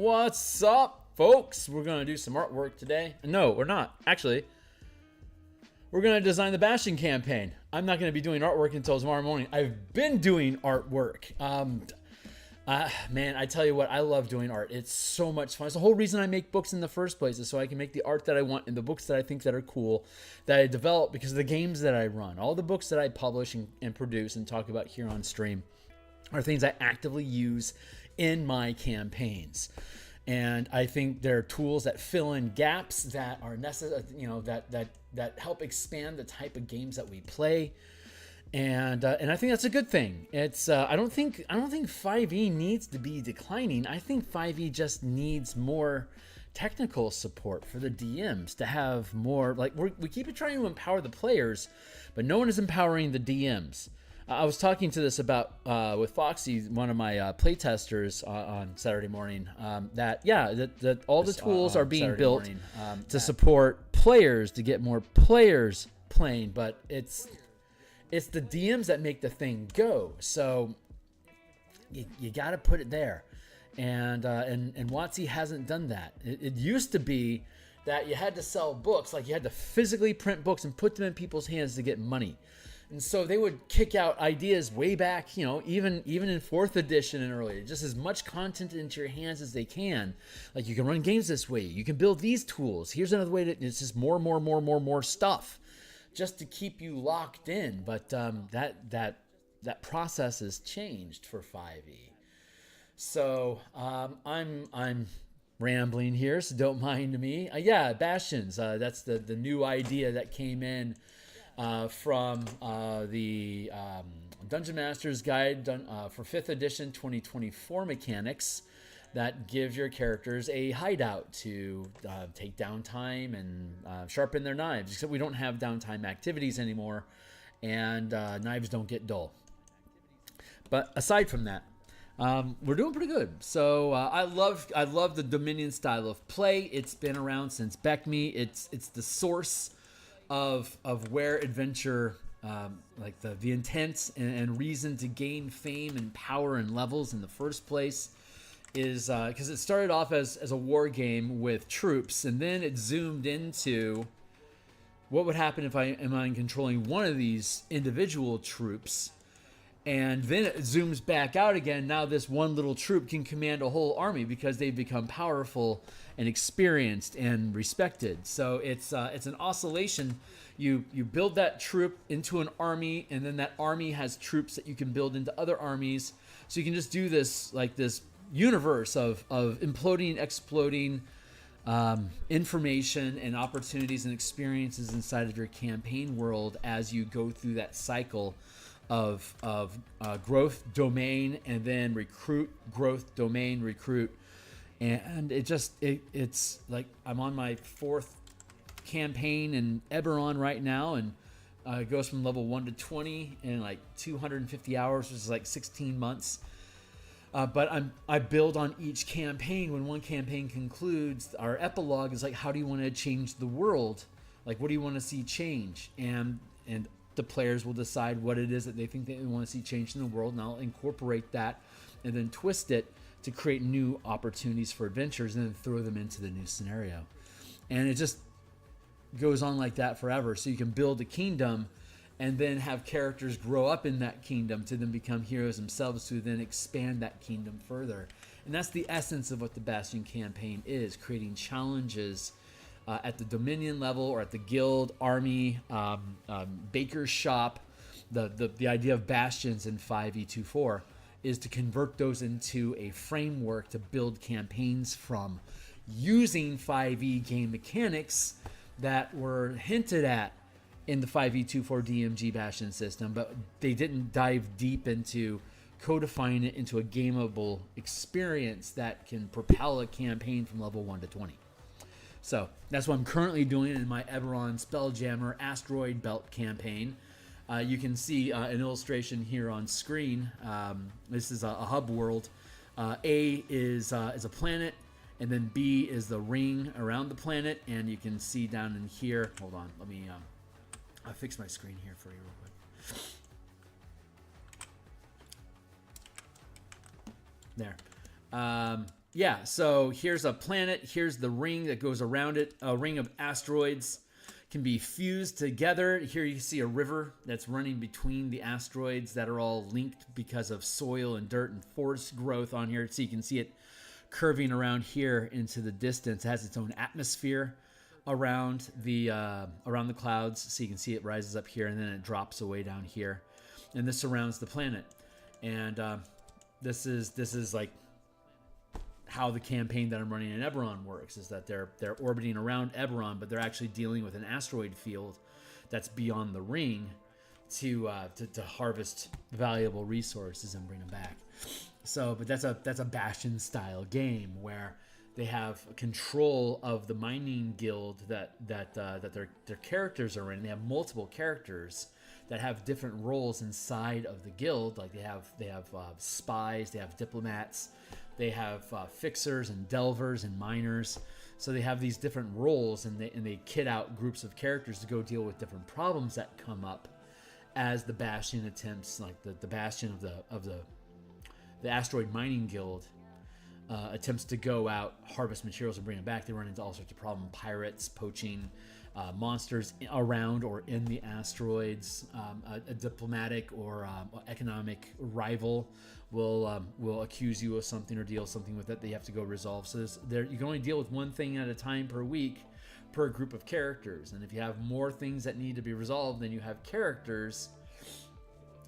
What's up, folks? We're going to do some artwork today. No, we're not. Actually, we're going to design the Bastion campaign. I'm not going to be doing artwork until tomorrow morning. I've been doing artwork. Man, I tell you what, I love doing art. It's so much fun. It's the whole reason I make books in the first place, is so I can make the art that I want and the books that I think that are cool, that I develop because of the games that I run. All the books that I publish and produce and talk about here on stream are things I actively use in my campaigns. And I think they're tools that fill in gaps that are necessary, you know, that help expand the type of games that we play. And I think that's a good thing. It's I don't think 5e needs to be declining. I think 5e just needs more technical support for the DMs to have more. Like we keep trying to empower the players, but no one is empowering the DMs. I was talking to this about with Foxy, one of my playtesters on Saturday morning. That all the tools are being built to support players to get more players playing, but it's the DMs that make the thing go. So you got to put it there, and WotC hasn't done that. It used to be that you had to sell books, like you had to physically print books and put them in people's hands to get money. And so they would kick out ideas way back, you know, even in 4th edition and earlier, just as much content into your hands as they can. Like, you can run games this way, you can build these tools. Here's another way to, it's just more stuff, just to keep you locked in. But that process has changed for 5e. So I'm rambling here, so don't mind me. Bastions. That's the new idea that came in from the Dungeon Master's Guide for 5th edition 2024 mechanics that give your characters a hideout to take downtime and sharpen their knives, except we don't have downtime activities anymore, and knives don't get dull. But aside from that, we're doing pretty good. So I love the Dominion style of play. It's been around since Beckme. It's the source of where adventure, like the intent and reason to gain fame and power and levels in the first place, is because it started off as a war game with troops, and then it zoomed into what would happen if I'm controlling one of these individual troops. And then it zooms back out again. Now this one little troop can command a whole army because they've become powerful and experienced and respected. So it's an oscillation. You build that troop into an army, and then that army has troops that you can build into other armies. So you can just do this, like this universe of imploding, exploding information and opportunities and experiences inside of your campaign world as you go through that cycle of growth, domain, and then recruit, growth, domain, recruit. And it's like I'm on my 4th campaign in Eberron right now, and it goes from level 1 to 20 in like 250 hours, which is like 16 months. But I build on each campaign. When one campaign concludes, our epilogue is like, how do you want to change the world? Like, what do you want to see change? And the players will decide what it is that they think they want to see change in the world, and I'll incorporate that and then twist it to create new opportunities for adventures and then throw them into the new scenario. And it just goes on like that forever. So you can build a kingdom and then have characters grow up in that kingdom to then become heroes themselves, to then expand that kingdom further. And that's the essence of what the Bastion campaign is, creating challenges at the Dominion level or at the guild, army, baker's shop. The idea of bastions in 5e24 is to convert those into a framework to build campaigns from, using 5e game mechanics that were hinted at in the 5e24 DMG Bastion system, but they didn't dive deep into codifying it into a gameable experience that can propel a campaign from level 1 to 20. So that's what I'm currently doing in my Eberron Spelljammer Asteroid Belt campaign. You can see an illustration here on screen. This is a hub world. A is a planet, and then B is the ring around the planet. And you can see down in here. Hold on, let me. I'll fix my screen here for you real quick. There. yeah, so here's a planet. Here's the ring that goes around it. A ring of asteroids can be fused together. Here you see a river that's running between the asteroids that are all linked because of soil and dirt and forest growth on here. So you can see it curving around here into the distance. It has its own atmosphere around the clouds, so you can see it rises up here and then it drops away down here, and this surrounds the planet. And this is like how the campaign that I'm running in Eberron works, is that they're orbiting around Eberron, but they're actually dealing with an asteroid field that's beyond the ring to harvest valuable resources and bring them back. So, but that's a Bastion style game where they have control of the mining guild that their characters are in. They have multiple characters that have different roles inside of the guild. Like they have spies, they have diplomats, they have fixers and delvers and miners. So they have these different roles, and they kit out groups of characters to go deal with different problems that come up as the Bastion attempts, like the Bastion of the asteroid mining guild attempts to go out, harvest materials, and bring them back. They run into all sorts of problems: pirates, poaching, monsters around or in the asteroids. A diplomatic or economic rival will accuse you of something or deal something with it that you have to go resolve. So you can only deal with one thing at a time per week per group of characters. And if you have more things that need to be resolved than you have characters,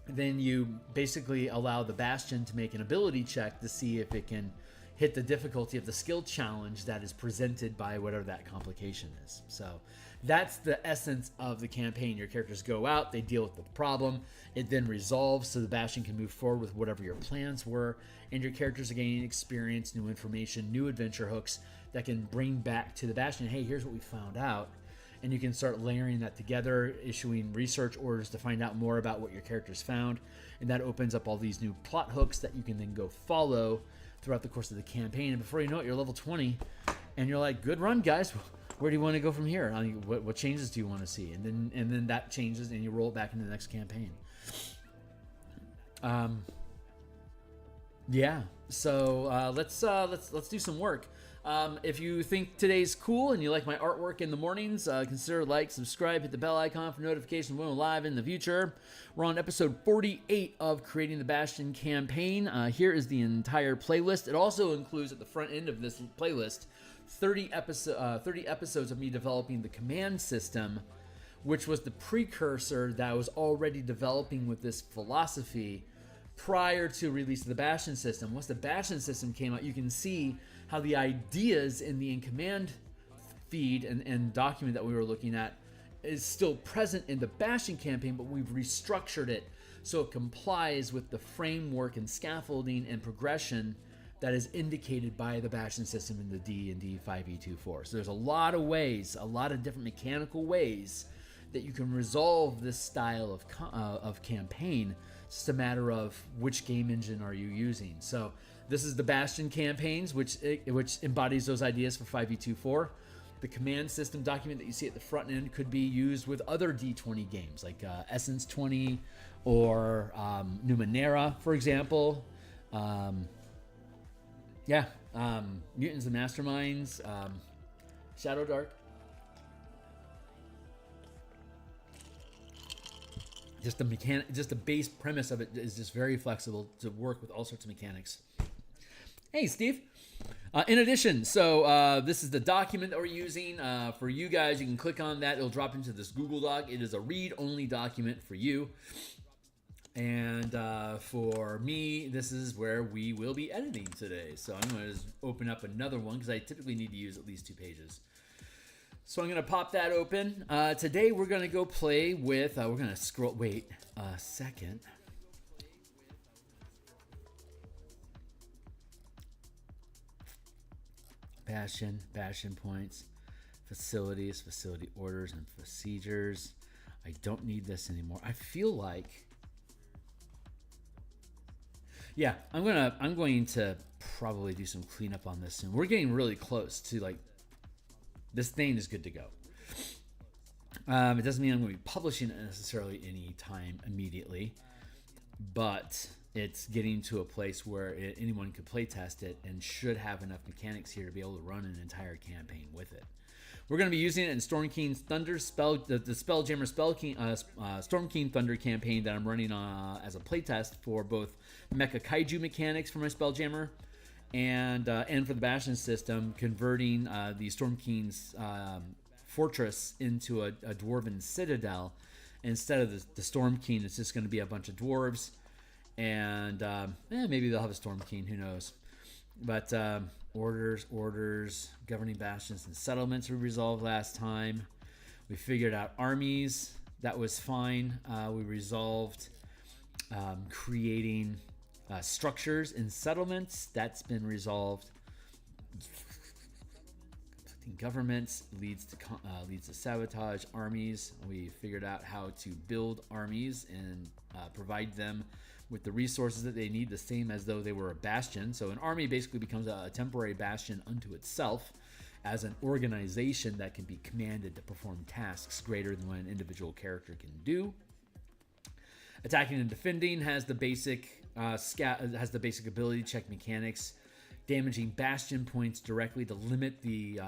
then you basically allow the Bastion to make an ability check to see if it can hit the difficulty of the skill challenge that is presented by whatever that complication is. So that's the essence of the campaign. Your characters go out, they deal with the problem, it then resolves so the Bastion can move forward with whatever your plans were, and your characters are gaining experience, new information, new adventure hooks that can bring back to the Bastion, hey, here's what we found out. And you can start layering that together, issuing research orders to find out more about what your characters found. And that opens up all these new plot hooks that you can then go follow throughout the course of the campaign. And before you know it, you're level 20. And you're like, good run, guys. Where do you want to go from here? What changes do you want to see? And then that changes, and you roll it back into the next campaign. Yeah. So let's do some work. If you think today's cool and you like my artwork in the mornings, consider like, subscribe, hit the bell icon for notifications when we're live in the future. We're on episode 48 of Creating the Bastion Campaign. Here is the entire playlist. It also includes at the front end of this playlist 30 episodes of me developing the command system, which was the precursor that I was already developing with this philosophy prior to release of the Bastion system. Once the Bastion system came out, you can see how the ideas in the in-command feed and document that we were looking at is still present in the Bastion campaign, but we've restructured it so it complies with the framework and scaffolding and progression that is indicated by the Bastion system in the D&D 5e24. So there's a lot of ways, a lot of different mechanical ways that you can resolve this style of campaign. It's just a matter of which game engine are you using. So this is the Bastion Campaigns, which embodies those ideas for 5e24. The command system document that you see at the front end could be used with other D20 games, like Essence 20 or Numenera, for example. Mutants and Masterminds, Shadow Dark. Just the base premise of it is just very flexible to work with all sorts of mechanics. Hey, Steve. In addition, so this is the document that we're using for you guys. You can click on that. It'll drop into this Google Doc. It is a read-only document for you. And for me, this is where we will be editing today. So I'm going to just open up another one because I typically need to use at least 2 pages. So I'm going to pop that open. Today we're going to go play with, we're going to scroll, wait a second. Bastion points, facilities, facility orders, and procedures. I don't need this anymore. I feel like, yeah, I'm going to probably do some cleanup on this soon. We're getting really close to, like, this thing is good to go. It doesn't mean I'm going to be publishing it necessarily any time immediately, but it's getting to a place where anyone could play test it and should have enough mechanics here to be able to run an entire campaign with it. We're going to be using it in Storm King's Thunder the Spelljammer Storm King Thunder campaign that I'm running as a playtest for both Mecha Kaiju mechanics for my Spelljammer and for the Bastion system, converting the Storm King's fortress into a dwarven citadel. Instead of the Storm King, it's just going to be a bunch of dwarves. And maybe they'll have a Storm King, who knows. But orders, governing bastions and settlements we resolved last time. We figured out armies. That was fine. We resolved creating structures in settlements. That's been resolved. Governments leads to sabotage. Armies, we figured out how to build armies and provide them with the resources that they need, the same as though they were a bastion. So an army basically becomes a temporary bastion unto itself as an organization that can be commanded to perform tasks greater than what an individual character can do. Attacking and defending has the basic ability check mechanics, damaging bastion points directly to limit the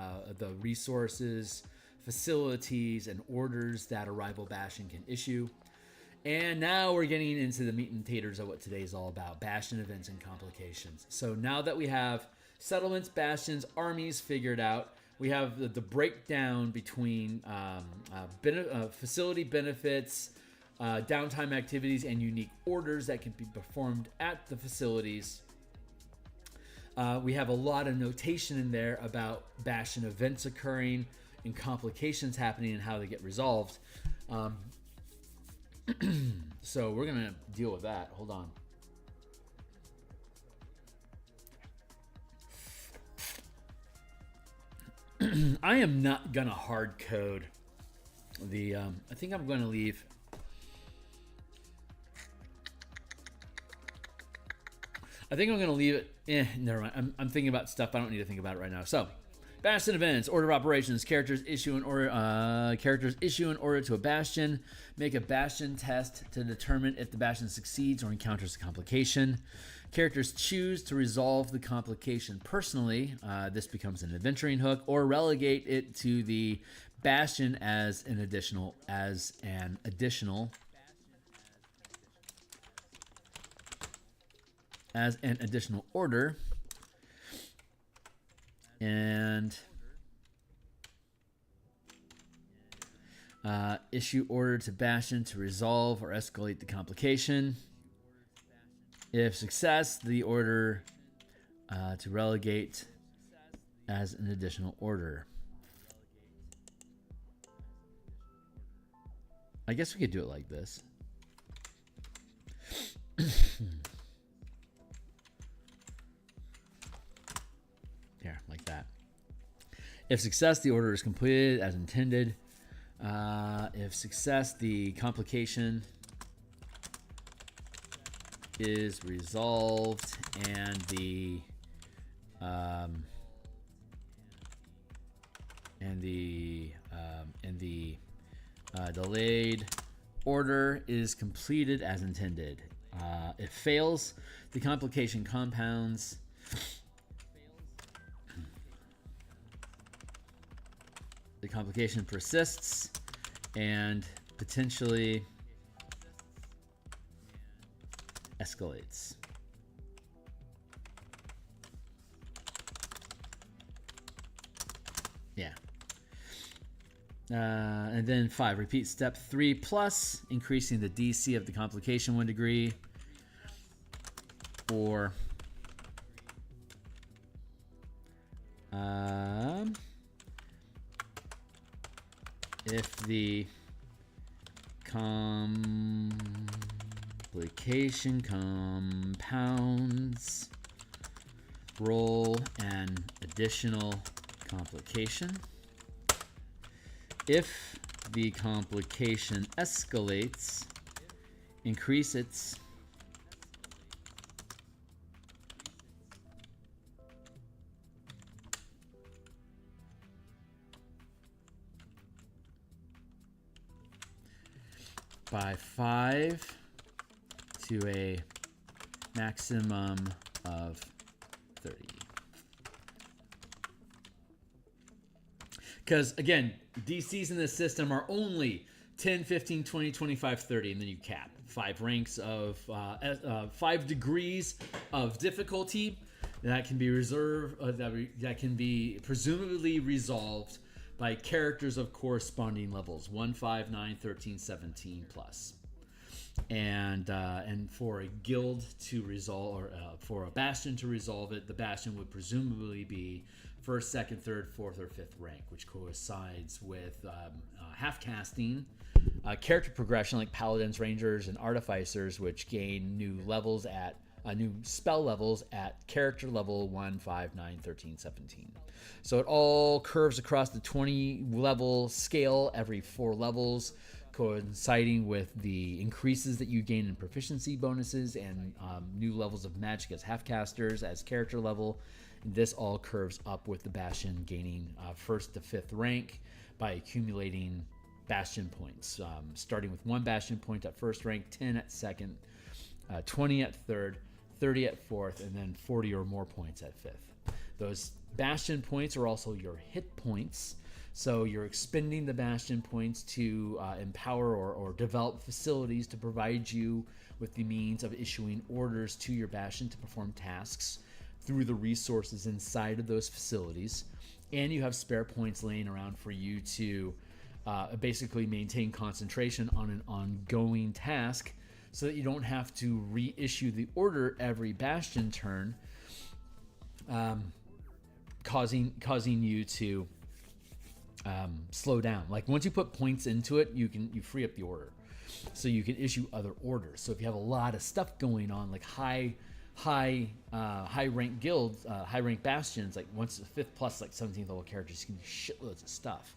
resources, facilities, and orders that a rival bastion can issue. And now we're getting into the meat and taters of what today is all about, Bastion Events and Complications. So now that we have settlements, bastions, armies figured out, we have the breakdown between facility benefits, downtime activities, and unique orders that can be performed at the facilities. We have a lot of notation in there about Bastion events occurring and complications happening and how they get resolved. So we're going to deal with that. Hold on. I am not going to hard code the... I think I'm going to leave... I think I'm going to leave it... never mind. I'm thinking about stuff. I don't need to think about it right now. So, Bastion events, order of operations. Characters issue an order to a bastion. Make a bastion test to determine if the bastion succeeds or encounters a complication. Characters choose to resolve the complication personally. This becomes an adventuring hook, or relegate it to the bastion as an additional order. And issue order to bastion to resolve or escalate the complication. If success, the order to relegate as an additional order. I guess we could do it like this. Here, like that. If success, the order is completed as intended. If success, the complication is resolved and the delayed order is completed as intended. It fails, the complication compounds. The complication persists and potentially escalates. Yeah. And then 5, repeat step 3 plus, increasing the DC of the complication 1 degree. Or if the complication compounds, roll an additional complication. If the complication escalates, increase its by 5 to a maximum of 30. Because, again, DCs in this system are only 10, 15, 20, 25, 30, and then you cap. 5 ranks of, 5 degrees of difficulty that can be reserved, that can be presumably resolved by characters of corresponding levels, 1, 5, 9, 13, 17 plus. And for a guild to resolve, or for a bastion to resolve it, the bastion would presumably be 1st, 2nd, 3rd, 4th, or 5th rank, which coincides with half casting, character progression like paladins, rangers, and artificers, which gain new levels at new spell levels at character level 1, 5, 9, 13, 17. So it all curves across the 20 level scale every 4 levels, coinciding with the increases that you gain in proficiency bonuses and new levels of magic as half-casters as character level. And this all curves up with the Bastion gaining 1st to 5th rank by accumulating Bastion points, starting with 1 Bastion point at 1st rank, 10 at 2nd, 20 at 3rd, 30 at 4th, and then 40 or more points at 5th. Those Bastion points are also your hit points. So you're expending the Bastion points to empower or develop facilities to provide you with the means of issuing orders to your Bastion to perform tasks through the resources inside of those facilities. And you have spare points laying around for you to basically maintain concentration on an ongoing task so that you don't have to reissue the order every Bastion turn, causing you to slow down. Like once you put points into it, you free up the order, so you can issue other orders. So if you have a lot of stuff going on, like high rank guilds, high rank bastions, like once the 5th plus like 17th level characters, you can do shitloads of stuff.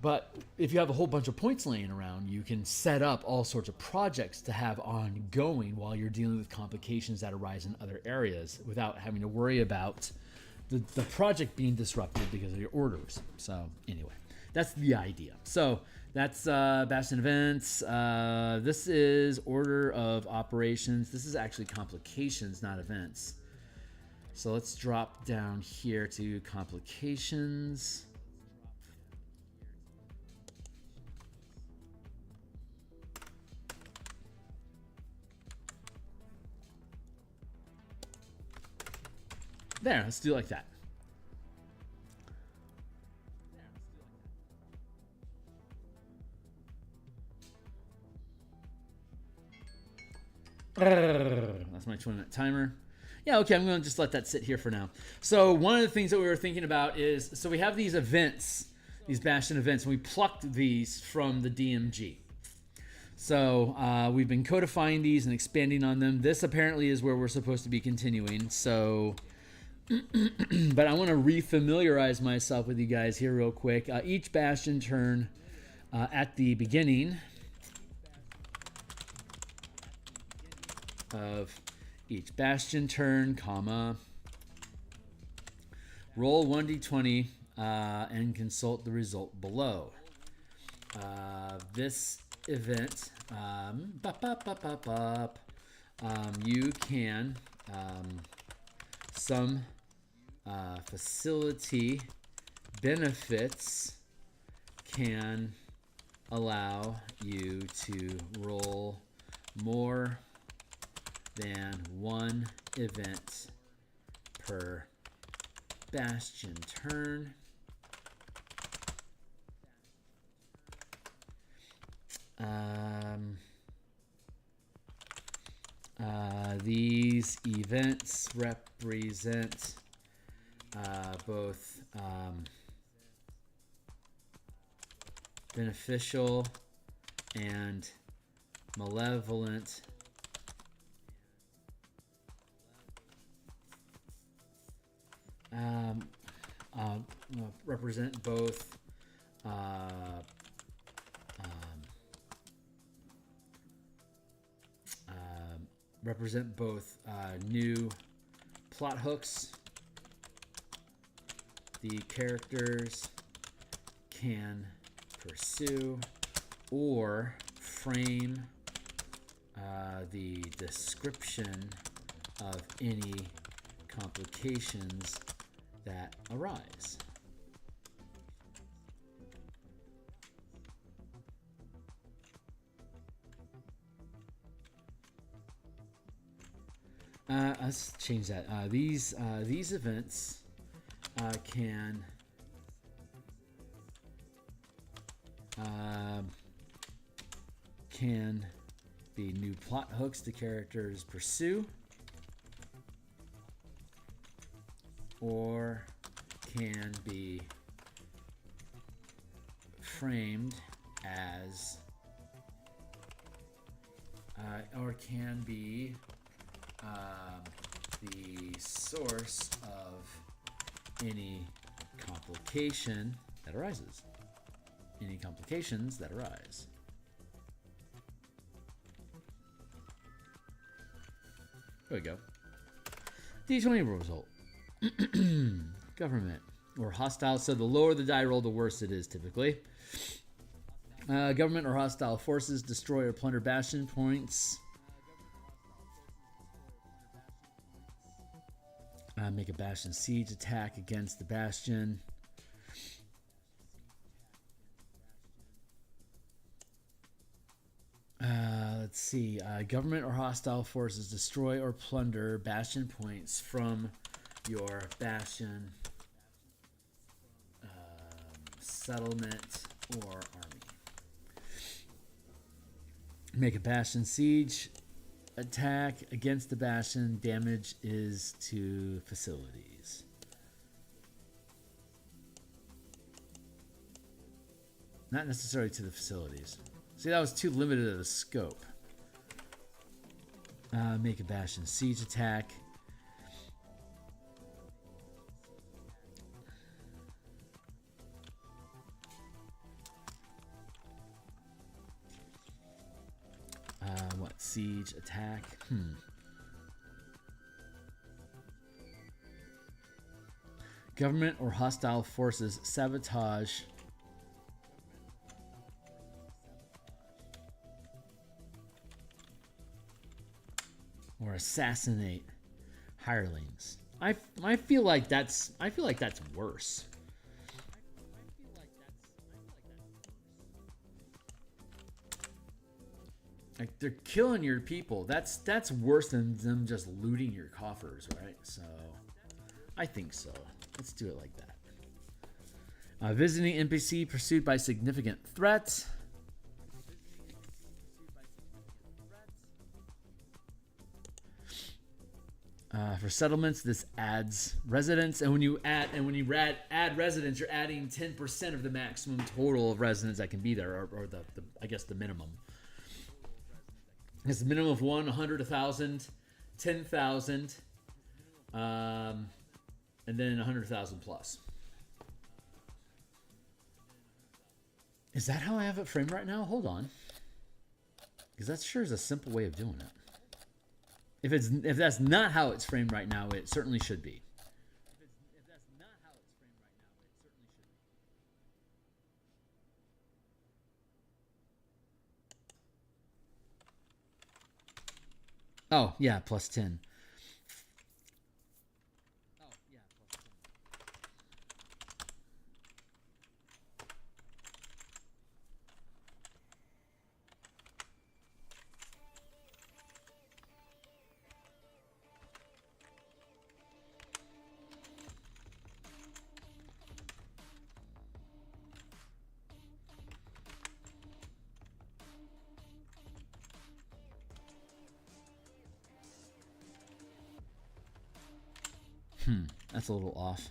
But if you have a whole bunch of points laying around, you can set up all sorts of projects to have ongoing while you're dealing with complications that arise in other areas without having to worry about the project being disrupted because of your orders. So anyway, that's the idea. So that's Bastion Events. This is Order of Operations. This is actually Complications, not Events. So let's drop down here to Complications. There, let's do it like that. That's my 20-minute timer. Yeah, okay, I'm going to just let that sit here for now. So one of the things that we were thinking about is, so we have these events, these Bastion events, and we plucked these from the DMG. So we've been codifying these and expanding on them. This apparently is where we're supposed to be continuing. So... but I want to refamiliarize myself with you guys here real quick. Each Bastion turn at the beginning of each Bastion turn, comma, roll 1d20 and consult the result below. This event, you can some facility benefits can allow you to roll more than 1 event per Bastion turn. These events represent both beneficial and malevolent represent both new plot hooks the characters can pursue, or frame the description of any complications that arise. Let's change that. These events can be new plot hooks the characters pursue, or can be framed as, or can be the source of any complication that arises. Any complications that arise. There we go. D20 result. Government or hostile. So the lower the die roll, the worse it is typically. Government or hostile forces destroy or plunder bastion points. Make a bastion siege attack against the bastion. Let's see. Government or hostile forces destroy or plunder bastion points from your bastion, settlement, or army. Make a bastion siege attack against the bastion. Damage is to facilities. Not necessarily to the facilities. See, that was too limited of a scope. Make a bastion siege attack. What? Siege attack? Government or hostile forces sabotage or assassinate hirelings. I feel like that's worse. Like, they're killing your people. That's worse than them just looting your coffers, right? So I think so. Let's do it like that. Visiting NPC pursued by significant threats. For settlements, this adds residents, and when you add residents, you're adding 10% of the maximum total of residents that can be there, or the I guess the minimum. It's a minimum of 100, 1,000, 10,000, and then 100,000 plus. Is that how I have it framed right now? Hold on, because that sure is a simple way of doing it. If that's not how it's framed right now, it certainly should be. Oh, yeah, plus 10. That's a little off.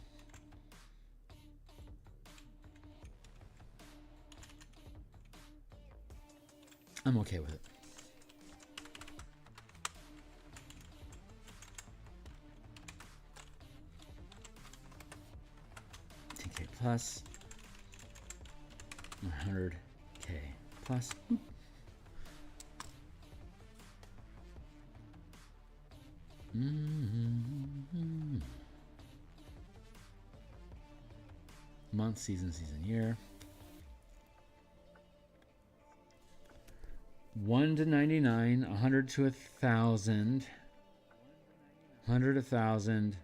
I'm okay with it. 10K plus. 100K plus. Month, season, year. 1 to 99, 100 to 1,000, 100, 1,000.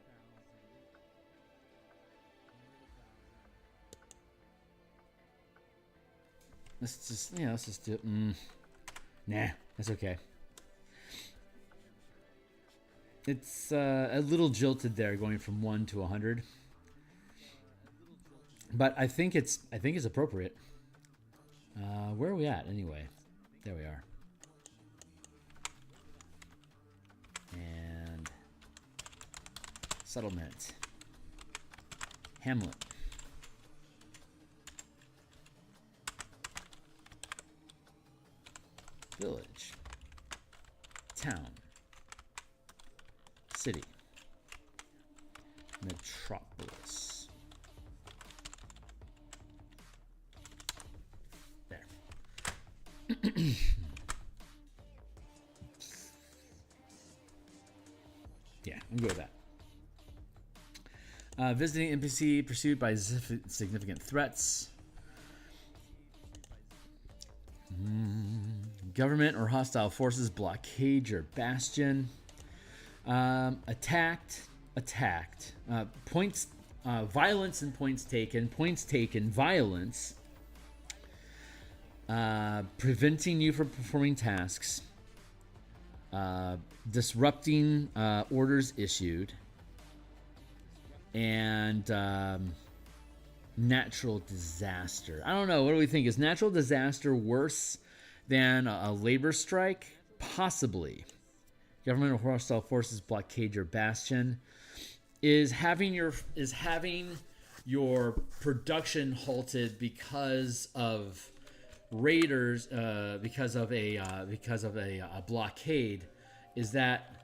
Let's just do it. Nah, that's okay. It's a little jilted there, going from 1 to 100. But I think it's appropriate. Where are we at anyway? There we are. And settlement. Hamlet. Village. Town. City. Metropolis. There. Yeah, I'm good with that. Visiting NPC pursued by significant threats. Government or hostile forces blockade your bastion. Attacked. Points, violence and points taken. Points taken, violence. Preventing you from performing tasks. Disrupting orders issued. And natural disaster. I don't know. What do we think? Is natural disaster worse than a labor strike? Possibly. Government or hostile forces blockade your bastion. Is having your production halted because of raiders, because of a blockade? Is that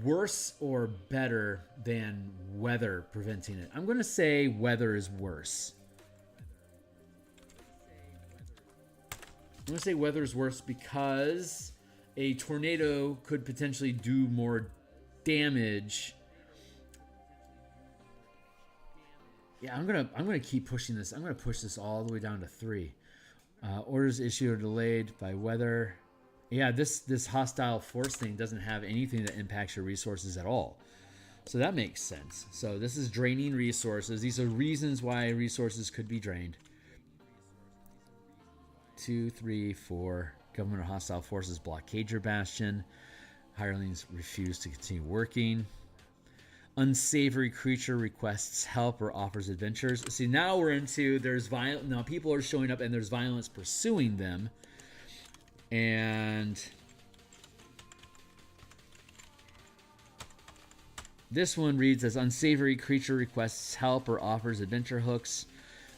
worse or better than weather preventing it? I'm going to say weather is worse. I'm going to say weather is worse because a tornado could potentially do more damage. Yeah, I'm gonna keep pushing this. I'm gonna push this all the way down to 3. Orders issued or delayed by weather. Yeah, this hostile force thing doesn't have anything that impacts your resources at all. So that makes sense. So this is draining resources. These are reasons why resources could be drained. 2, 3, 4. Government or hostile forces blockade your bastion. Hirelings refuse to continue working. Unsavory creature requests help or offers adventures. See, now we're into now people are showing up and there's violence pursuing them. And this one reads as unsavory creature requests help or offers adventure hooks,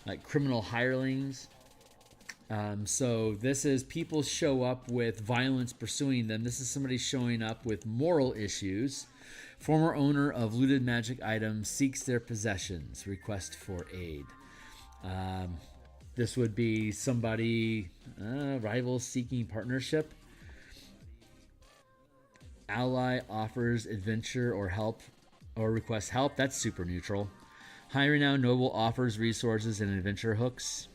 like criminal hirelings. So this is people show up with violence pursuing them. This is somebody showing up with moral issues. Former owner of looted magic items seeks their possessions. Request for aid. This would be somebody, rival seeking partnership. Ally offers adventure or help or requests help. That's super neutral. High renowned noble offers resources and adventure hooks.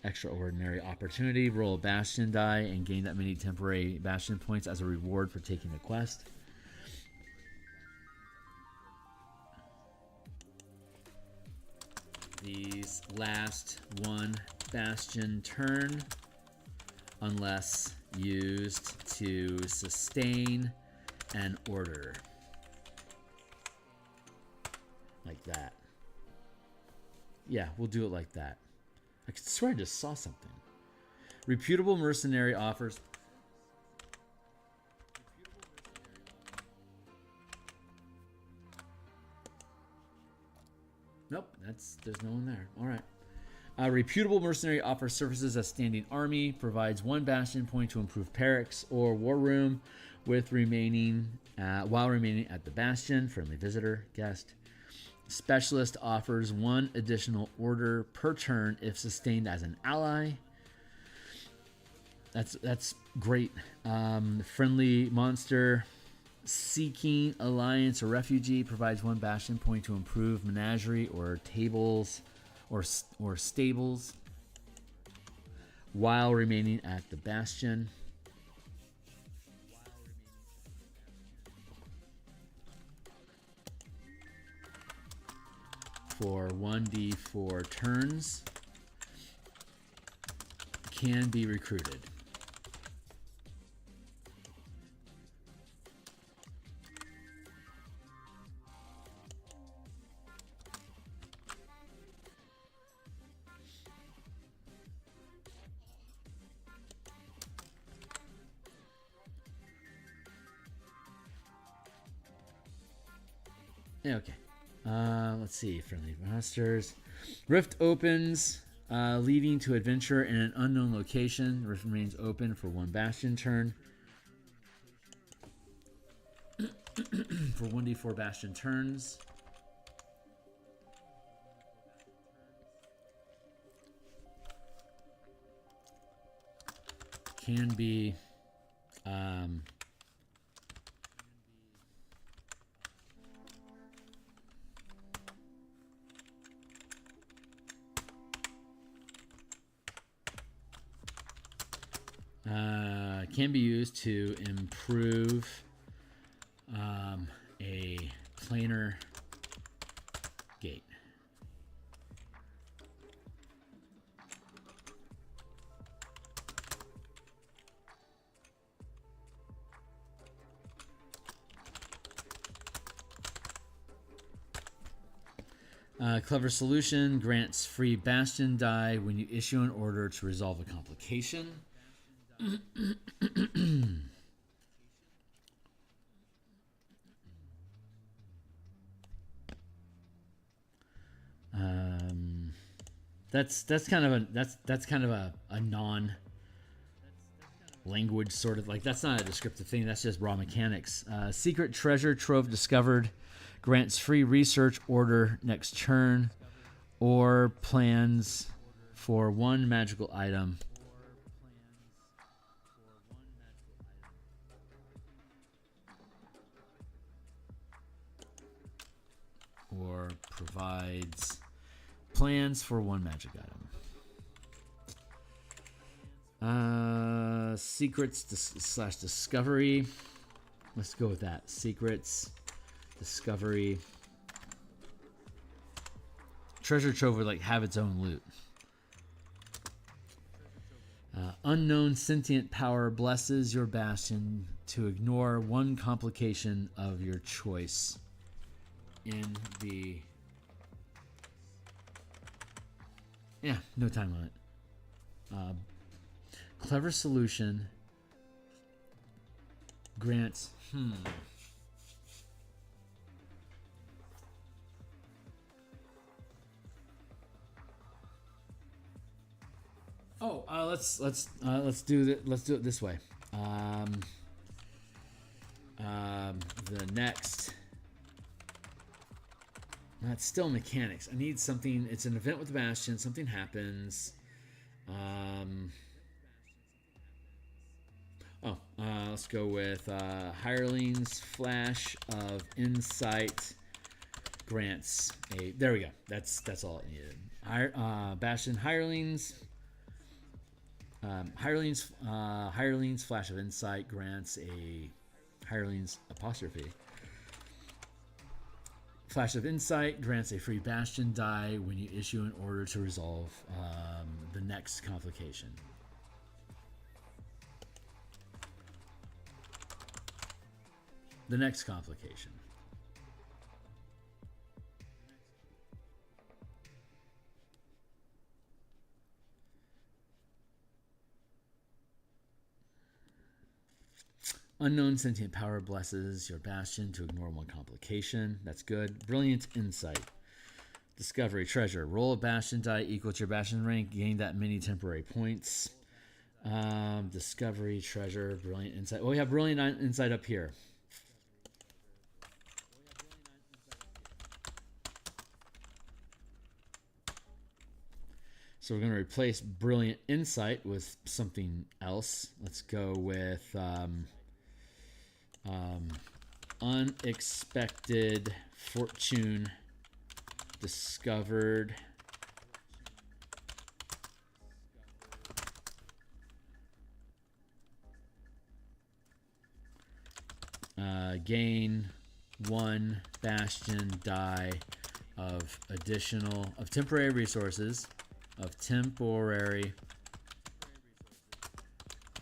Extraordinary opportunity. Roll a bastion die and gain that many temporary bastion points as a reward for taking the quest. These last one bastion turn unless used to sustain an order. Like that. Yeah, we'll do it like that. I swear I just saw something. Reputable mercenary offers. Nope, there's no one there. All right. Reputable mercenary offers services as standing army, provides 1 bastion point to improve barracks or war room with while remaining at the bastion. Friendly visitor, guest. Specialist offers 1 additional order per turn if sustained as an ally. That's great. Friendly monster seeking alliance or refugee provides 1 bastion point to improve menagerie or tables or stables while remaining at the bastion. for 1d4 turns. Can be recruited. Yeah, okay. Let's see. Friendly monsters. Rift opens, leading to adventure in an unknown location. Rift remains open for 1 Bastion turn. For 1d4 Bastion turns. Can be can be used to improve a planar gate. Clever solution grants free Bastion die when you issue an order to resolve a complication. That's kind of a non language sort of, like, that's not a descriptive thing, that's just raw mechanics. Secret treasure trove discovered grants free research order next turn, or plans for 1 magical item. Or provides plans for 1 magic item. Secrets slash discovery. Let's go with that. Secrets, discovery. Treasure trove would, like, have its own loot. Unknown sentient power blesses your Bastion to ignore 1 complication of your choice in the... Yeah, no time limit. Clever solution grants... let's do it this way. The next... That's still mechanics. I need something. It's an event with the Bastion. Something happens. Let's go with Hireling's Flash of Insight grants a... There we go. That's all it needed. Bastion Hireling's Flash of Insight grants a Hireling's apostrophe. Flash of Insight grants a free Bastion die when you issue an order to resolve the next complication. The next complication. Unknown sentient power blesses your Bastion to ignore 1 complication. That's good. Brilliant Insight. Discovery treasure. Roll a Bastion die equal to your Bastion rank. Gain that many temporary points. Discovery treasure. Brilliant Insight. Well, we have Brilliant Insight up here. So we're going to replace Brilliant Insight with something else. Let's go with Unexpected Fortune Discovered. Gain 1 Bastion die of temporary resources,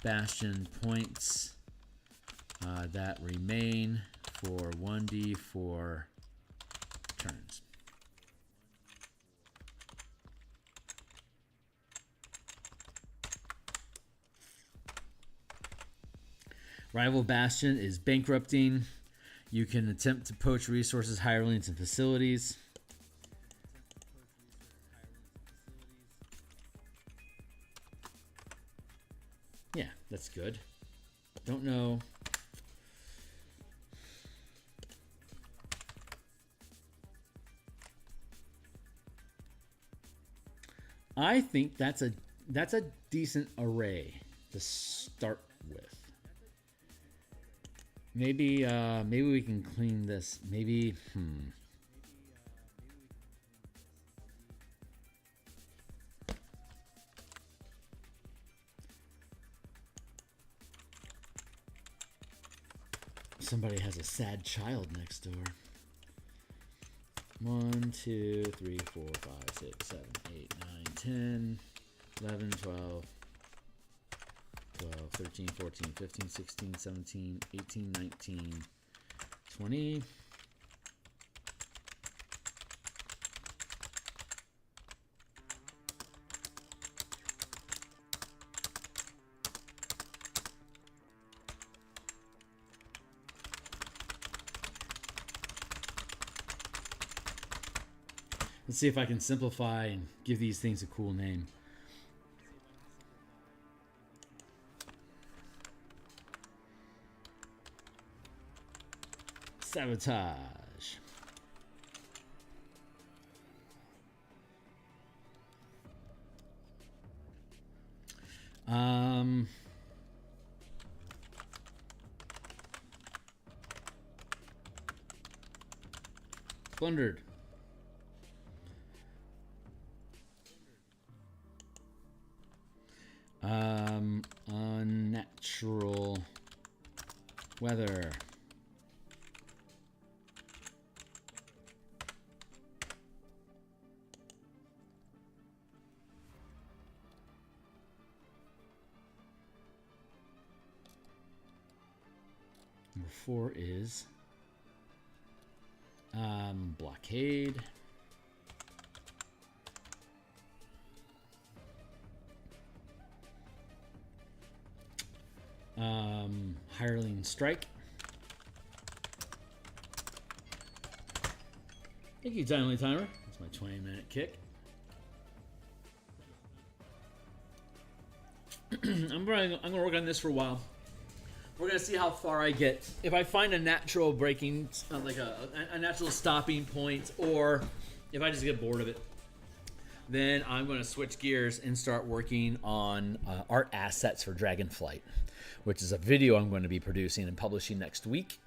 Bastion points that remain for 1d4 turns. Rival Bastion is bankrupting. You can attempt to poach resources, hirelings, and facilities. Yeah, that's good. Don't know. I think that's a decent array to start with. Maybe we can clean this. Maybe somebody has a sad child next door. 1, 2, 3, 4, 5, 6, 7, 8, 9, 10, 11, 12, 13, 14, 15, 16, 17, 18, 19, 20. Let's see if I can simplify and give these things a cool name. Sabotage. Plundered. Unnatural weather. Number 4 is blockade. Hireling strike. Thank you, Timely Timer. That's my 20-minute kick. I'm gonna work on this for a while. We're gonna see how far I get. If I find a natural breaking, like a natural stopping point, or if I just get bored of it, then I'm gonna switch gears and start working on art assets for Dragonflight, which is a video I'm going to be producing and publishing next week.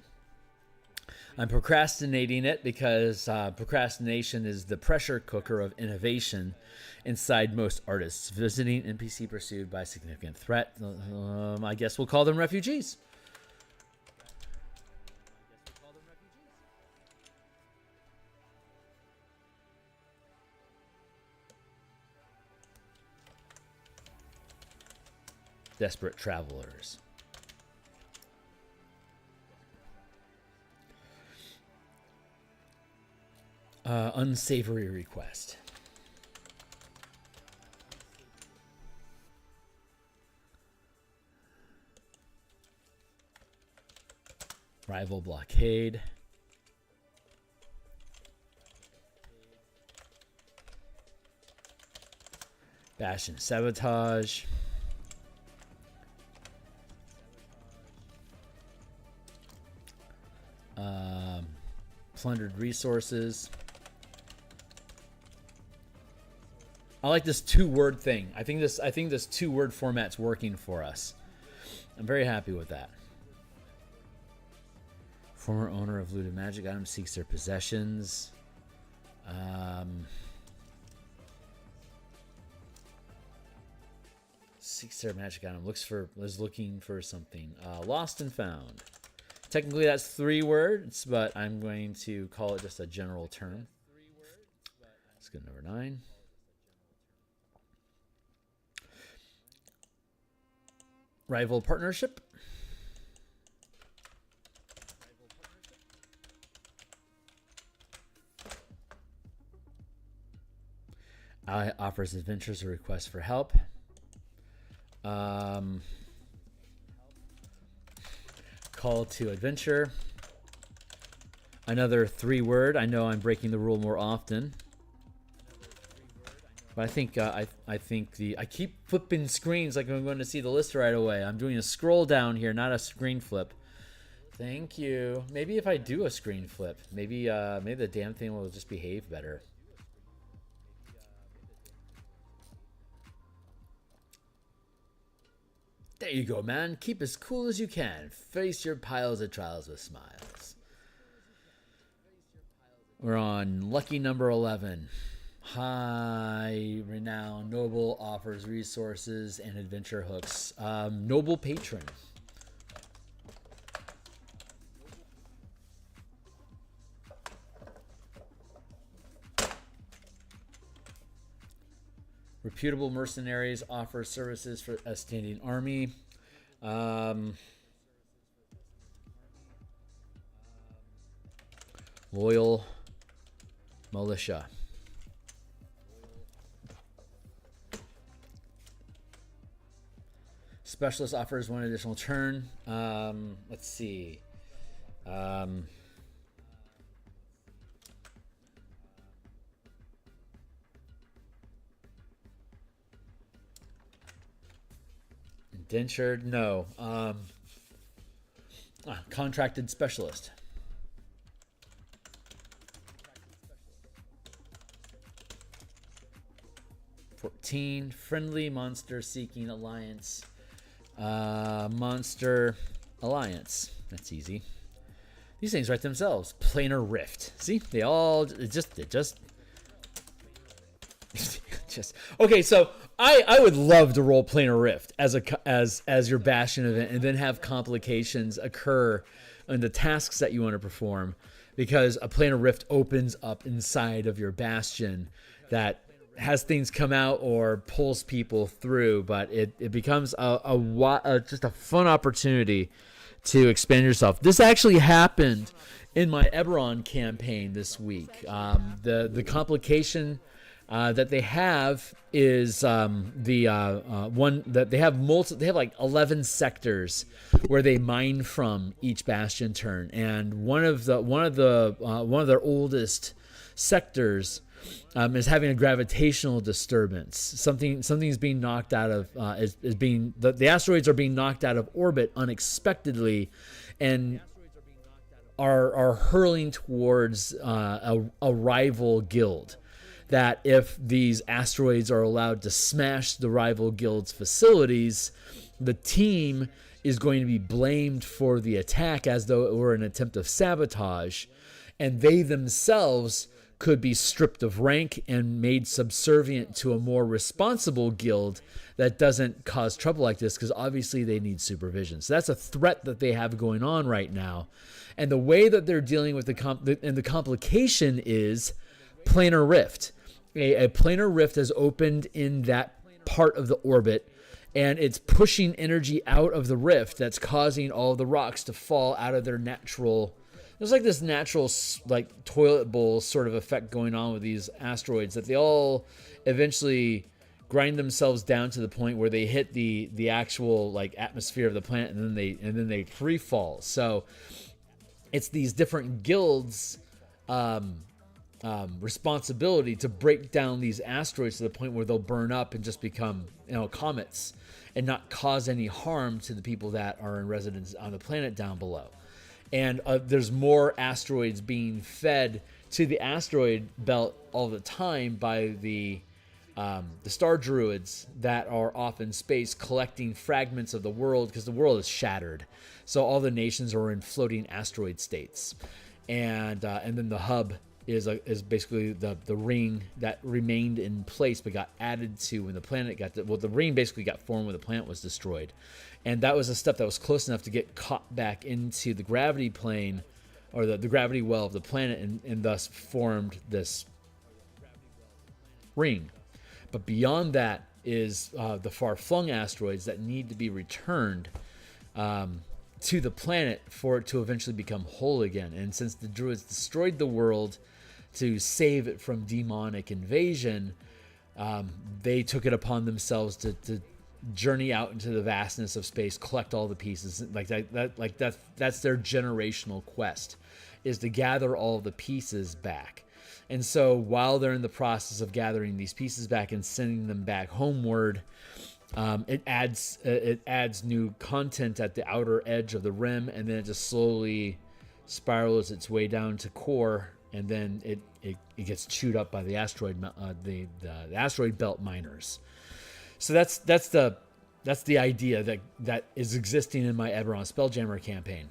I'm procrastinating it because procrastination is the pressure cooker of innovation inside most artists. Visiting NPC pursued by a significant threat. I guess we'll call them refugees. Desperate travelers. Unsavory request. Rival blockade. Bastion sabotage. Plundered resources. I like this 2-word thing. I think this 2-word format's working for us. I'm very happy with that. Former owner of looted magic items seeks their possessions. Seeks their magic item. Was looking for something. Lost and found. Technically, that's 3 words, but I'm going to call it just a general term. go to number 9. Rival partnership. Offers adventurers a request for help. Call to adventure. Another 3-word. I know I'm breaking the rule more often, but I think I keep flipping screens like I'm going to see the list right away. I'm doing a scroll down here, not a screen flip. Thank you. Maybe if I do a screen flip, maybe the damn thing will just behave better. There you go, man. Keep as cool as you can. Face your piles of trials with smiles. We're on lucky number 11. High renown noble offers resources and adventure hooks. Noble patron. Reputable mercenaries offer services for a standing army. Loyal militia. Specialist offers 1 additional turn. Let's see. Indentured? No. Contracted specialist. Friendly monster seeking alliance. Monster alliance. That's easy. These things write themselves. Planar rift. See, they all just okay. So I would love to roll Planar Rift as your Bastion event, and then have complications occur in the tasks that you want to perform, because a Planar Rift opens up inside of your Bastion that has things come out or pulls people through, but it becomes just a fun opportunity to expand yourself. This actually happened in my Eberron campaign this week. The complication that they have is one that they have they have like 11 sectors where they mine from each Bastion turn, and one of their oldest sectors is having a gravitational disturbance. Something's being knocked out of the asteroids are being knocked out of orbit unexpectedly, and are hurling towards a rival guild. That if these asteroids are allowed to smash the rival guild's facilities, the team is going to be blamed for the attack as though it were an attempt of sabotage, and they themselves could be stripped of rank and made subservient to a more responsible guild that doesn't cause trouble like this, because obviously they need supervision. So that's a threat that they have going on right now. And the way that they're dealing with the complication is Planar Rift. A Planar Rift has opened in that part of the orbit, and it's pushing energy out of the rift that's causing all the rocks to fall out of their natural... There's like this natural like toilet bowl sort of effect going on with these asteroids, that they all eventually grind themselves down to the point where they hit the actual like atmosphere of the planet, and then they free fall. So it's these different guilds responsibility to break down these asteroids to the point where they'll burn up and just become comets and not cause any harm to the people that are in residence on the planet down below. And there's more asteroids being fed to the asteroid belt all the time by the star druids that are off in space collecting fragments of the world, because the world is shattered. So all the nations are in floating asteroid states, and then the hub is basically the ring that remained in place but got added to when the planet the ring basically got formed when the planet was destroyed. And that was a step that was close enough to get caught back into the gravity plane, or the gravity well of the planet, and thus formed this ring. But beyond that is the far-flung asteroids that need to be returned to the planet for it to eventually become whole again. And since the Druids destroyed the world to save it from demonic invasion, they took it upon themselves to journey out into the vastness of space, collect all the pieces. That's their generational quest, is to gather all the pieces back. And so while they're in the process of gathering these pieces back and sending them back homeward, it adds new content at the outer edge of the rim, and then it just slowly spirals its way down to core, and then it gets chewed up by the asteroid the asteroid belt miners. So that's the idea that is existing in my Eberron Spelljammer campaign.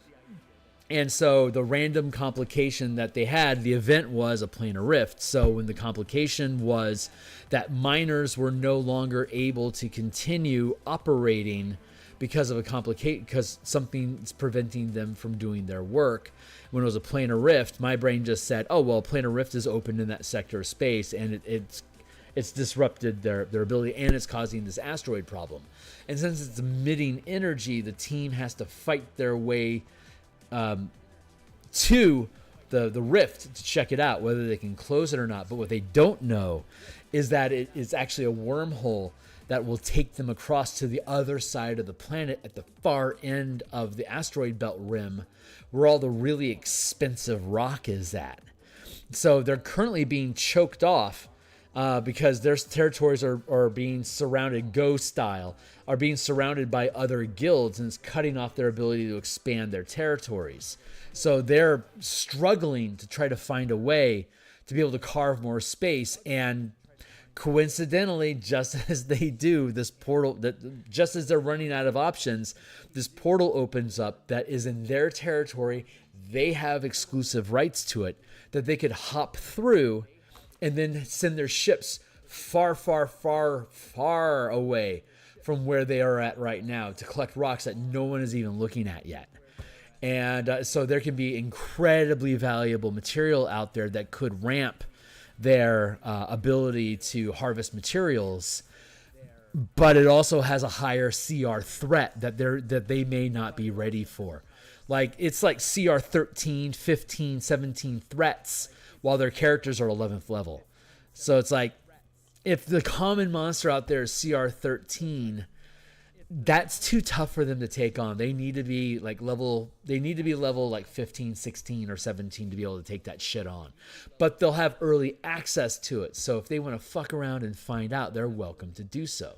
And so the random complication that they had, the event was a planar rift. So when the complication was that miners were no longer able to continue operating because of because something's preventing them from doing their work. When it was a planar rift, my brain just said, oh, well, planar rift is open in that sector of space, and it's disrupted their ability, and it's causing this asteroid problem. And since it's emitting energy, the team has to fight their way to the rift to check it out, whether they can close it or not. But what they don't know is that it is actually a wormhole that will take them across to the other side of the planet at the far end of the asteroid belt rim, where all the really expensive rock is at. So they're currently being choked off because their territories are being surrounded, ghost style, are being surrounded by other guilds, and it's cutting off their ability to expand their territories. So they're struggling to try to find a way to be able to carve more space. And coincidentally, just as they do, this portal, just as they're running out of options, this portal opens up that is in their territory. They have exclusive rights to it, that they could hop through and then send their ships far, far, far, far away from where they are at right now to collect rocks that no one is even looking at yet. And so there can be incredibly valuable material out there that could ramp their ability to harvest materials, but it also has a higher CR threat that they may not be ready for. Like, it's like CR 13, 15, 17 threats, while their characters are 11th level. So it's like, if the common monster out there is CR 13, that's too tough for them to take on. They need to be level like 15, 16, or 17 to be able to take that shit on. But they'll have early access to it. So if they want to fuck around and find out, they're welcome to do so.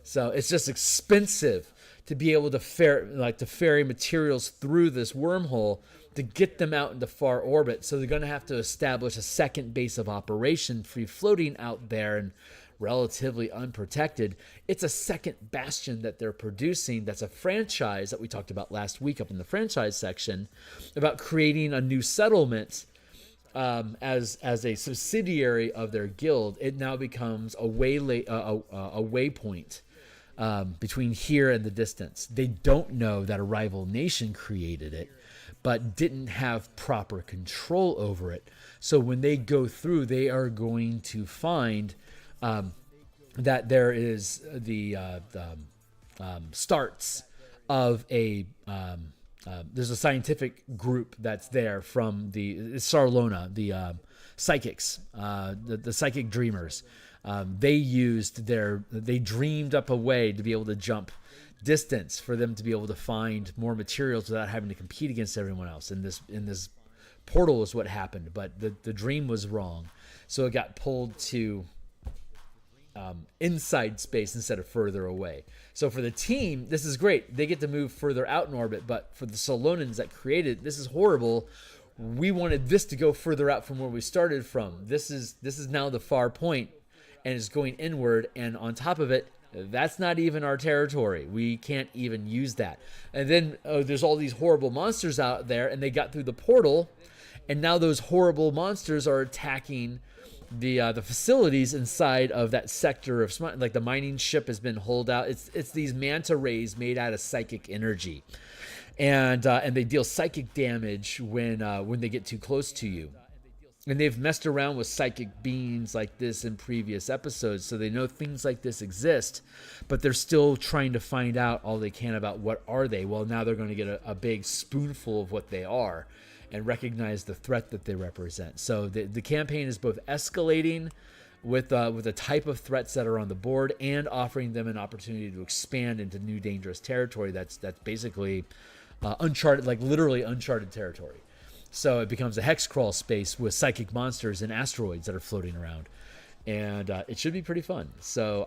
So it's just expensive to be able to ferry materials through this wormhole to get them out into far orbit. So they're going to have to establish a second base of operation, free floating out there and relatively unprotected. It's a second Bastion that they're producing. That's a franchise that we talked about last week up in the franchise section about creating a new settlement as a subsidiary of their guild. It now becomes a waypoint between here and the distance. They don't know that a rival nation created it, but didn't have proper control over it. So when they go through, they are going to find that there is the starts of there's a scientific group that's there from the Sarlona, the psychics, the psychic dreamers. They dreamed up a way to be able to jump distance for them to be able to find more materials without having to compete against everyone else. In this portal is what happened, but the dream was wrong, so it got pulled to inside space instead of further away. So for the team, this is great. They get to move further out in orbit, but for the Solonans that created, this is horrible. We wanted this to go further out from where we started from. This is now the far point, and it's going inward, and on top of it, that's not even our territory. We can't even use that. And then there's all these horrible monsters out there, and they got through the portal, and now those horrible monsters are attacking the facilities inside of that sector of like the mining ship has been holed out. It's these manta rays made out of psychic energy, and they deal psychic damage when they get too close to you. And they've messed around with psychic beings like this in previous episodes, so they know things like this exist, but they're still trying to find out all they can about what are they. Well, now they're going to get a big spoonful of what they are and recognize the threat that they represent. So the campaign is both escalating with the type of threats that are on the board and offering them an opportunity to expand into new dangerous territory that's basically uncharted, like literally uncharted territory. So it becomes a hex crawl space with psychic monsters and asteroids that are floating around. And it should be pretty fun. So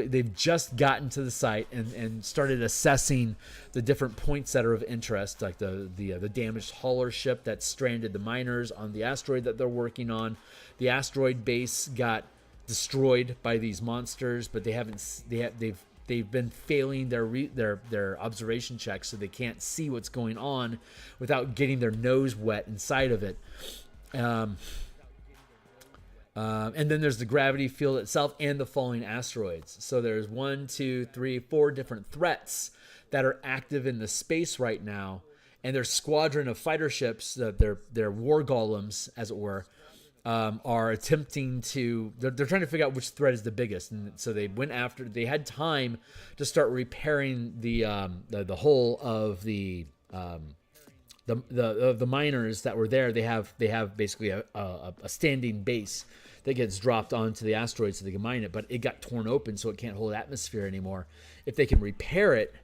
they've just gotten to the site and started assessing the different points that are of interest, like the damaged hauler ship that stranded the miners on the asteroid that they're working on. The asteroid base got destroyed by these monsters, but they've been failing their observation checks, so they can't see what's going on without getting their nose wet inside of it. And then there's the gravity field itself and the falling asteroids. So there's 1, 2, 3, 4 different threats that are active in the space right now, and their squadron of fighter ships, their war golems, as it were, are attempting to. They're trying to figure out which threat is the biggest, and so they went after. They had time to start repairing the hull of the miners that were there. They have basically a standing base that gets dropped onto the asteroid so they can mine it, but it got torn open, so it can't hold atmosphere anymore. If they can repair it,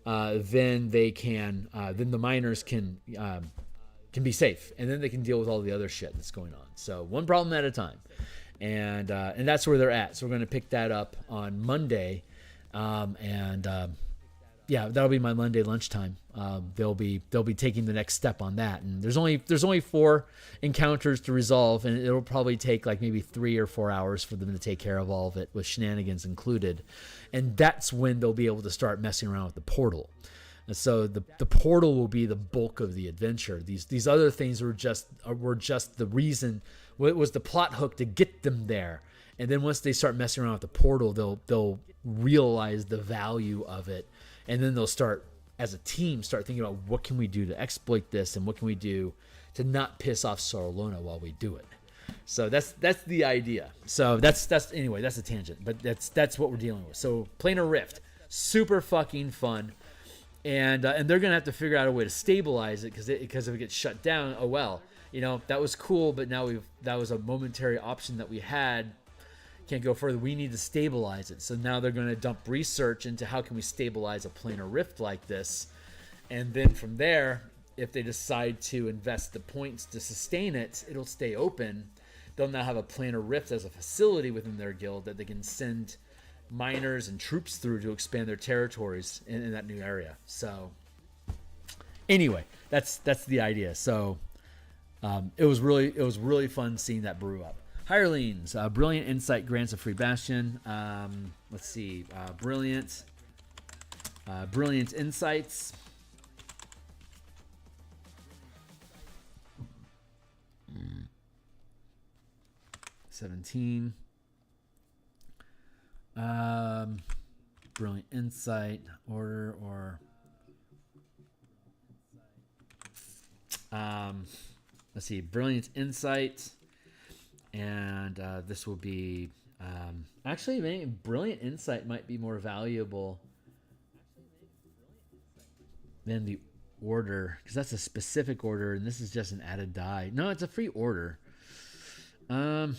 then the miners can be safe, and then they can deal with all the other shit that's going on. So one problem at a time, and that's where they're at. So we're going to pick that up on Monday, yeah, that'll be my Monday lunchtime. They'll be taking the next step on that, and there's only 4 encounters to resolve, and it'll probably take like maybe 3 or 4 hours for them to take care of all of it, with shenanigans included, and that's when they'll be able to start messing around with the portal. And so the portal will be the bulk of the adventure. These other things were just the reason. It was the plot hook to get them there, and then once they start messing around with the portal, they'll realize the value of it. And then they'll start, as a team, thinking about what can we do to exploit this, and what can we do to not piss off Sarlona while we do it. So that's the idea. So that's anyway, that's a tangent, but that's what we're dealing with. So Planar Rift, super fucking fun, and they're gonna have to figure out a way to stabilize it, because if it gets shut down, oh well, that was cool, but now that was a momentary option that we had. Can't go further. We need to stabilize it. So now they're going to dump research into how can we stabilize a planar rift like this, and then from there, if they decide to invest the points to sustain it, it'll stay open. They'll now have a planar rift as a facility within their guild that they can send miners and troops through to expand their territories in that new area. So anyway, that's the idea. So it was really fun seeing that brew up. Hirelings, Brilliant Insight grants a free Bastion. Let's see, Brilliant Insights. Mm. 17. Brilliant Insight order or let's see, Brilliant Insight. And this will be actually, maybe Brilliant Insight might be more valuable than the order, because that's a specific order, and this is just an added die. No, it's a free order. Brilliant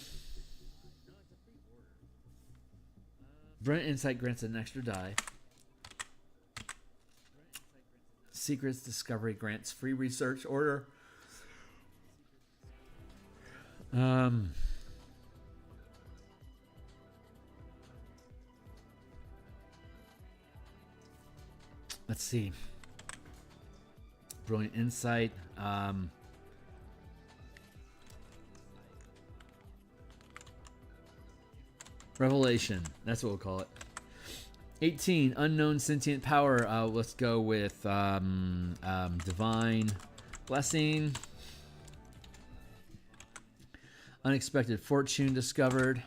Insight grants an extra die. Secrets Discovery grants free research order. Let's see. Brilliant Insight. Revelation. That's what we'll call it. 18. Unknown Sentient Power. Let's go with Divine Blessing. Unexpected Fortune discovered.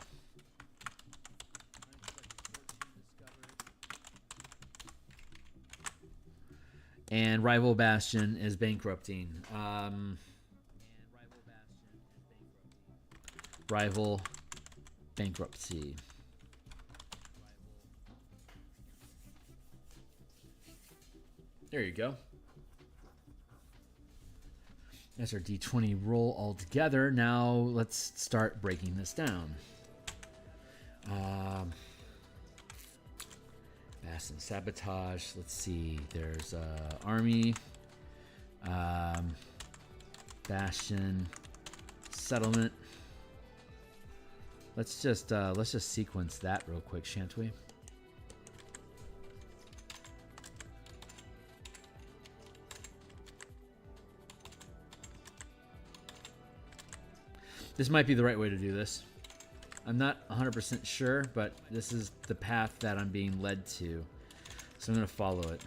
And Rival Bastion is bankrupting. Rival bankruptcy. There you go. That's our D20 roll all together. Now let's start breaking this down. Bastion Sabotage. Let's see. There's Army. Bastion Settlement. Let's just sequence that real quick, shan't we? This might be the right way to do this. I'm not 100% sure, but this is the path that I'm being led to. So I'm going to follow it.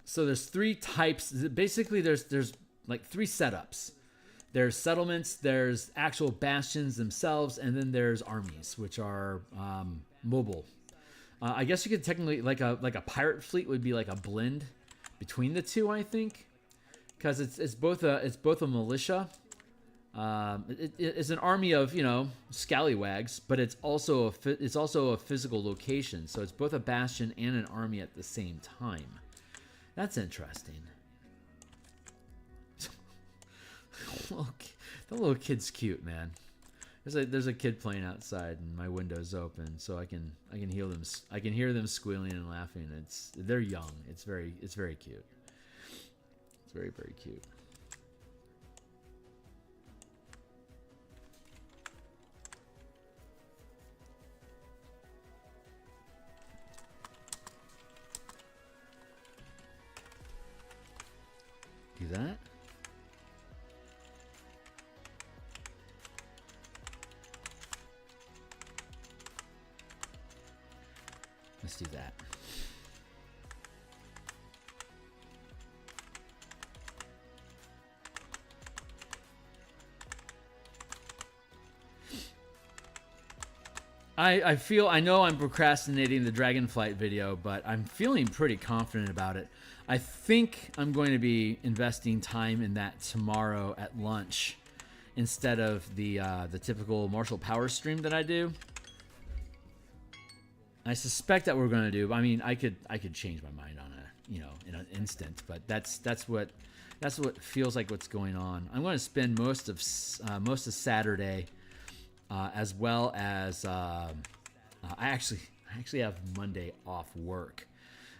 So there's three types. Basically, there's like three setups. There's settlements, there's actual bastions themselves, and then there's armies, which are mobile. I guess you could technically like a pirate fleet would be like a blend between the two, I think, because it's both a militia. It's an army of, you know, scallywags, but it's also a physical location. So it's both a bastion and an army at the same time. That's interesting. The little kid's cute, man. There's a kid playing outside, and my window's open, so I can hear them. I can hear them squealing and laughing. They're young. It's very cute. It's very cute. Do that. Let's do that. I know I'm procrastinating the Dragonflight video, but I'm feeling pretty confident about it. I think I'm going to be investing time in that tomorrow at lunch instead of the typical Martial Power stream that I do. I suspect that we're going to do. I mean, I could change my mind on in an instant, but that's what feels like what's going on. I'm going to spend most of Saturday, as well as I actually have Monday off work,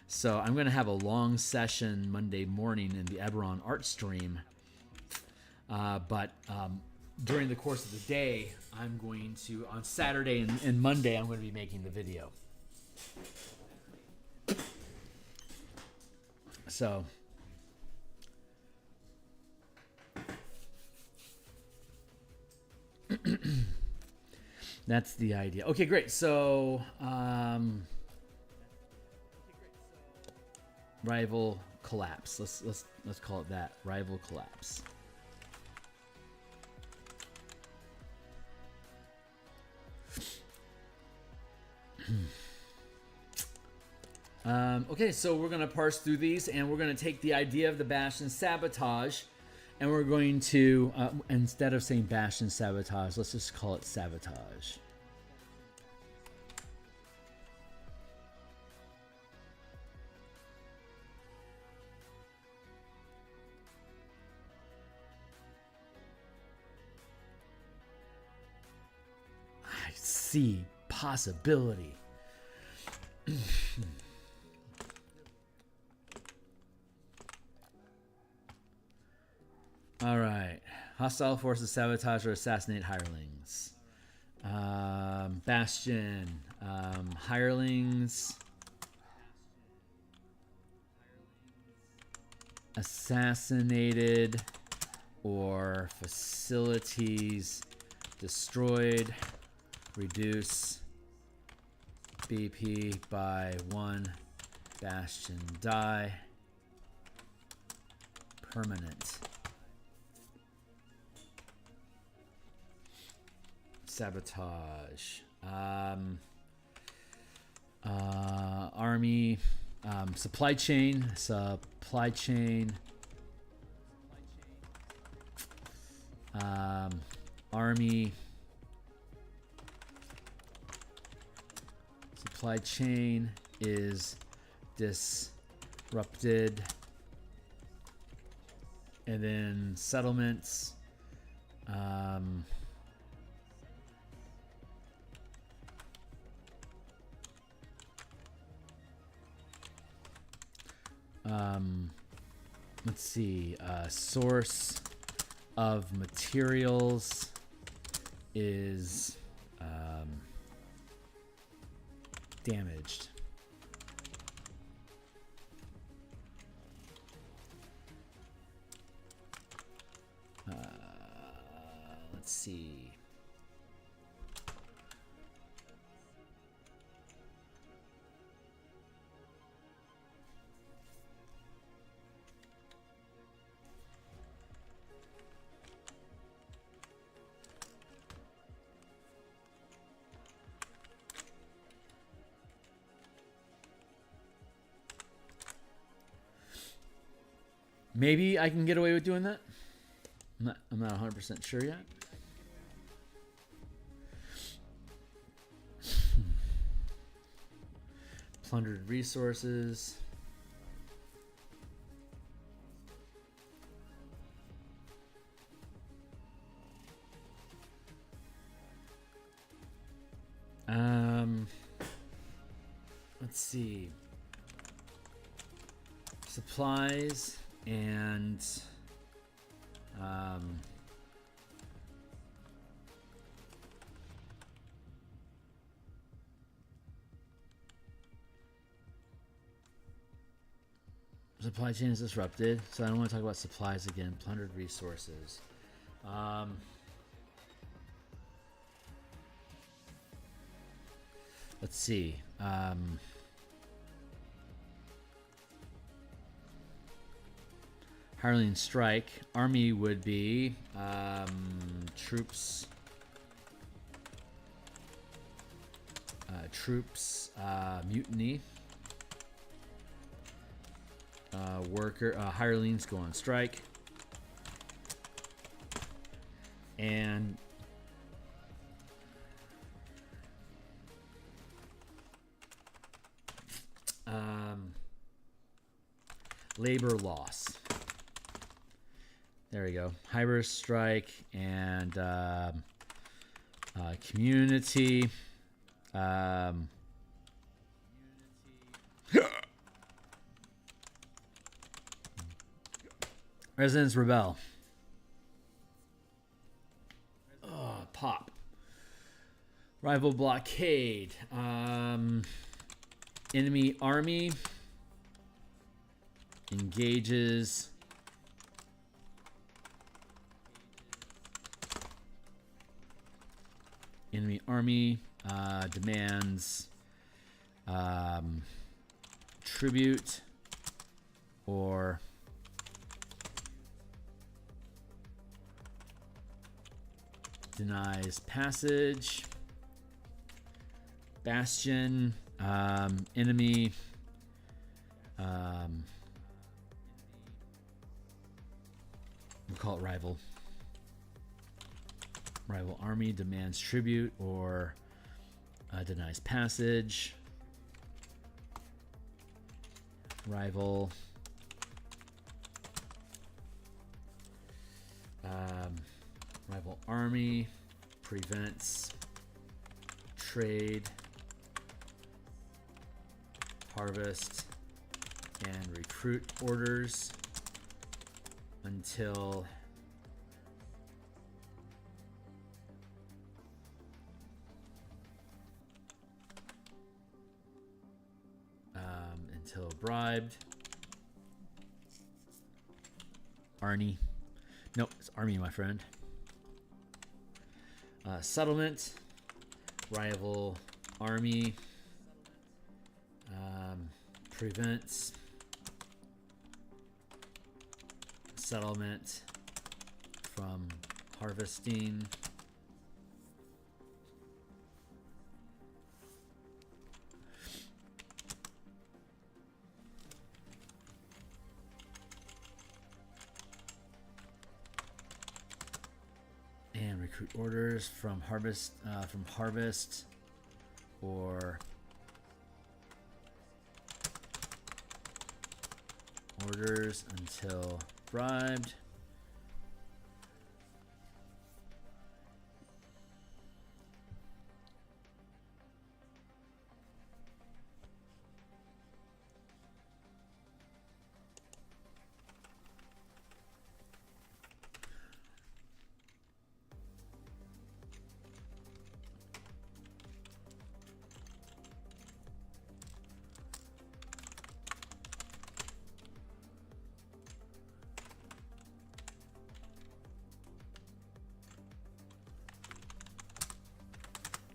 so I'm going to have a long session Monday morning in the Eberron art stream. But during the course of the day, I'm going to, on Saturday and Monday, I'm going to be making the video. So that's the idea. Okay, great. So rival collapse. Let's call it that. Rival collapse. Okay, so we're going to parse through these, and we're going to take the idea of the Bastion Sabotage, and we're going to, instead of saying Bastion Sabotage, let's just call it Sabotage. I see possibility. All right. Hostile forces sabotage or assassinate hirelings. Bastion. Hirelings. Assassinated or facilities destroyed, reduce BP by 1 Bastion die, permanent. Sabotage. Army. Supply chain. Army. Supply chain is disrupted. And then settlements. Let's see. Source of materials is damaged. Let's see. Maybe I can get away with doing that. I'm not 100% sure yet. Plundered resources. Let's see. Supplies and supply chain is disrupted, so I don't want to talk about supplies again. Plundered resources. Let's see. Hireling strike. Army would be troops. Mutiny. Hirelings go on strike. And labor loss. There we go. Hyper strike and community. Residents rebel. Oh, pop. Rival blockade. Enemy army engages. Enemy army demands tribute or denies passage. Bastion, enemy, we'll call it rival. Rival army demands tribute or denies passage. Rival rival army prevents trade, harvest, and recruit orders until bribed. Arnie Nope, it's army, my friend. Settlement, rival army, prevents settlement from harvesting. And recruit orders from harvest or orders until bribed.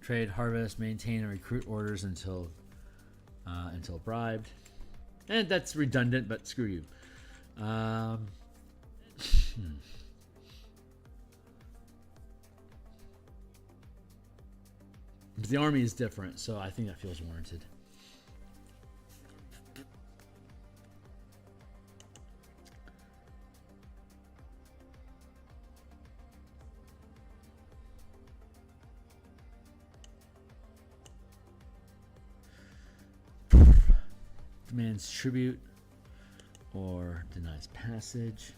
Trade, harvest, maintain, and recruit orders until bribed. And that's redundant, but screw you. But the army is different, so I think that feels warranted. Demands tribute or denies passage.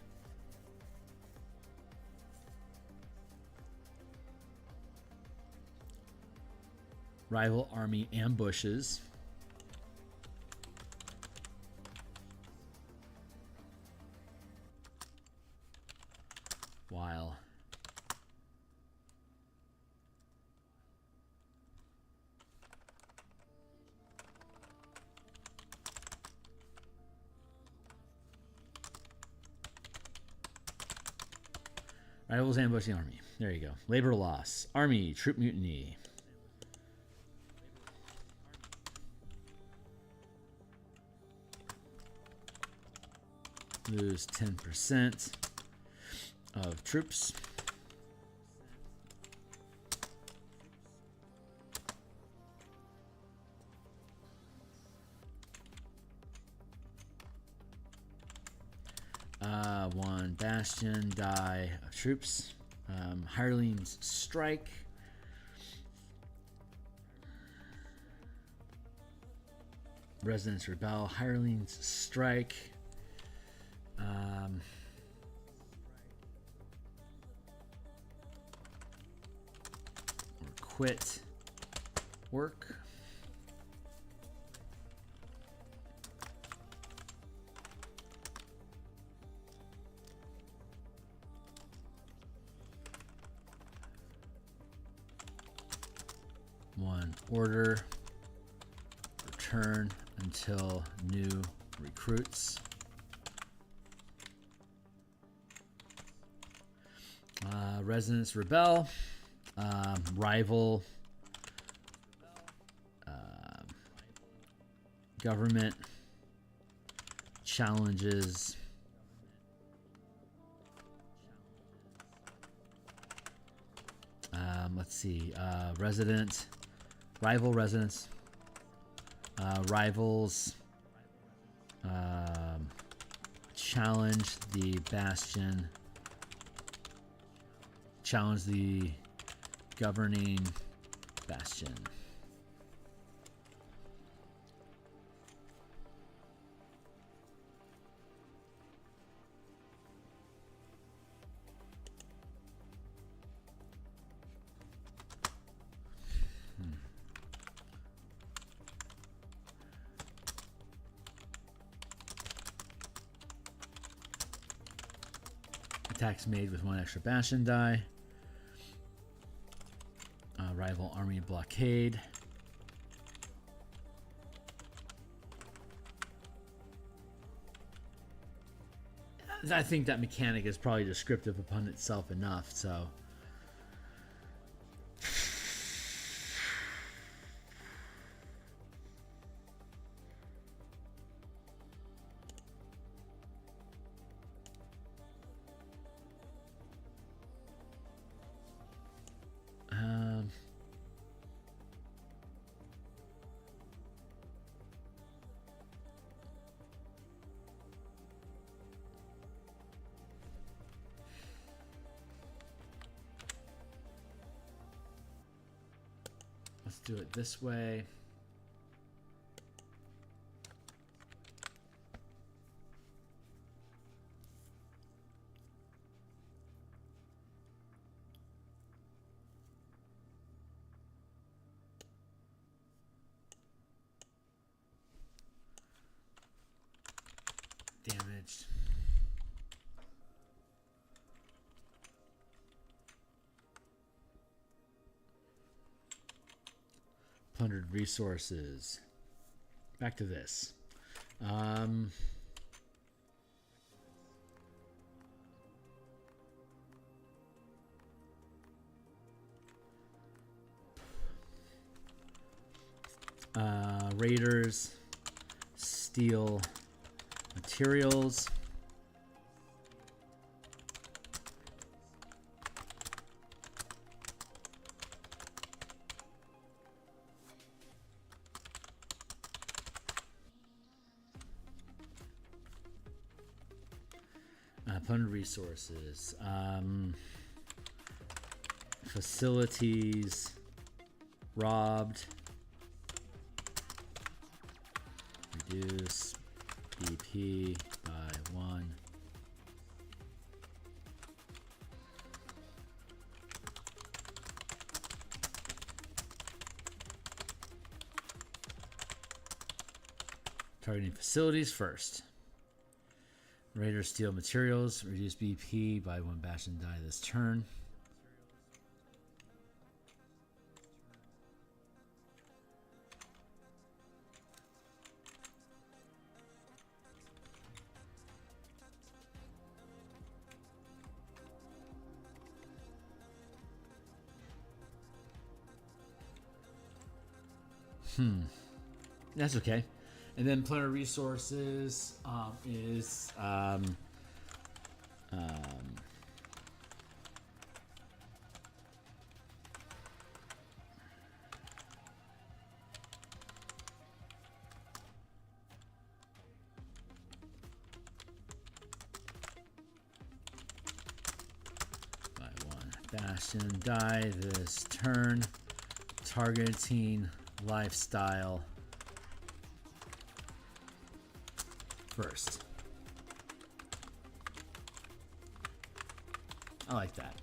Rival army ambushes. While rivals ambush the army. There you go. Labor loss. Army, troop mutiny. Lose 10% of troops. One Bastion, die of troops. Hirelings strike. Residents rebel. Hirelings strike. Or quit work. One order, return until new recruits. Residents rebel. Rival government challenges let's see, rival residents, rivals challenge the Bastion, challenge the governing Bastion. Attacks made with one extra Bastion die. Rival army blockade. I think that mechanic is probably descriptive upon itself enough, so. Let's do it this way. Damaged. Plundered resources. Back to this. Raiders. Steal materials. Plundered resources. Facilities. Robbed. Reduce BP by 1. Targeting facilities first. Raider steal materials. Reduce BP by 1 Bastion die this turn. That's okay. And then plunder resources is by 1 Bastion die this turn, targeting lifestyle first. I like that.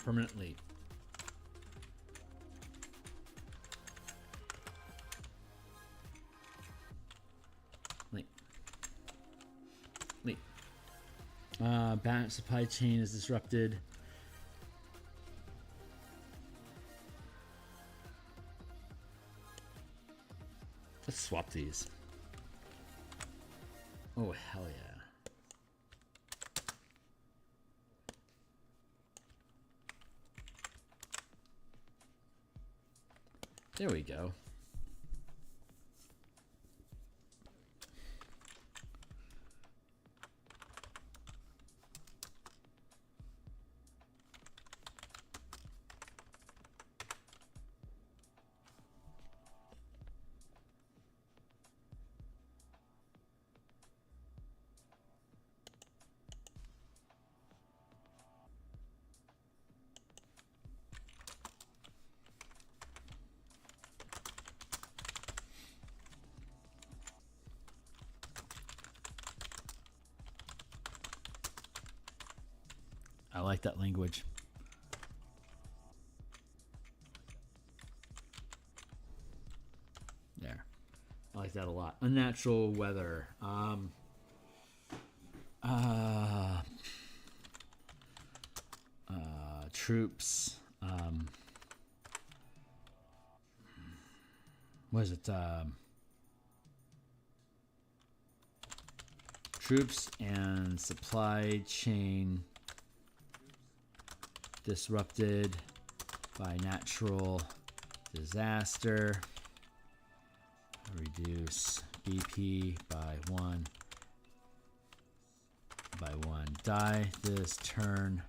Permanently. Balance supply chain is disrupted. Let's swap these. Oh, hell yeah. There we go. I like that language. like that a lot. Unnatural weather. Troops. What is it? Troops and supply chain disrupted by natural disaster. Reduce BP by 1 die this turn.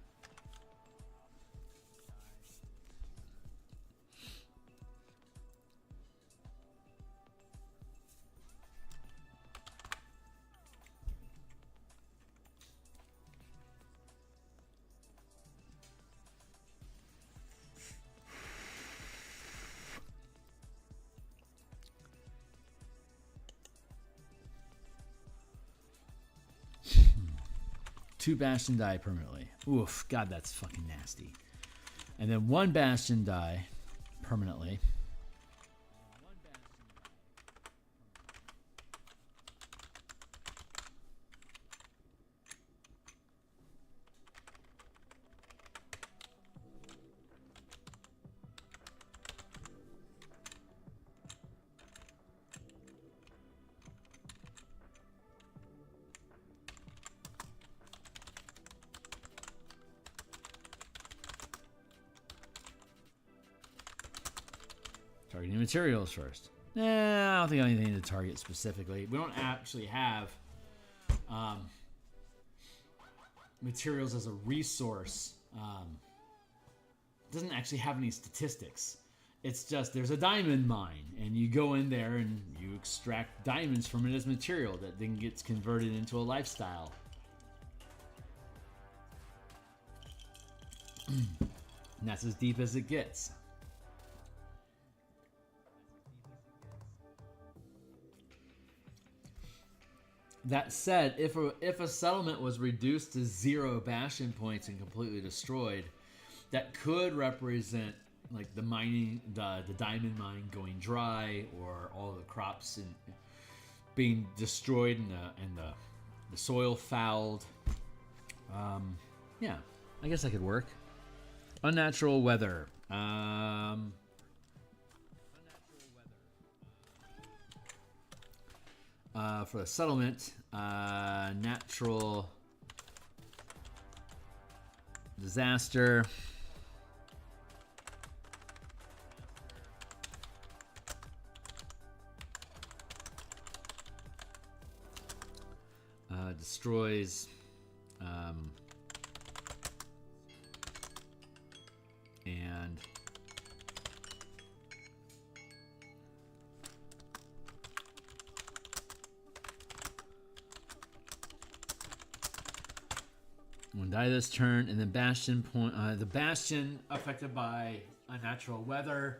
Two Bastion die permanently. Oof, God, that's fucking nasty. And then 1 Bastion die permanently. Targeting materials first. I don't think I have anything to target specifically. We don't actually have materials as a resource. It doesn't actually have any statistics. It's just there's a diamond mine, and you go in there and you extract diamonds from it as material that then gets converted into a lifestyle. And that's as deep as it gets. That said, if a settlement was reduced to 0 Bastion points and completely destroyed, that could represent like the mining, the diamond mine going dry, or all the crops and being destroyed and the soil fouled. Yeah, I guess that could work. Unnatural weather. For the settlement, natural disaster. Destroys and one die this turn, and then Bastion point. The Bastion affected by unnatural weather.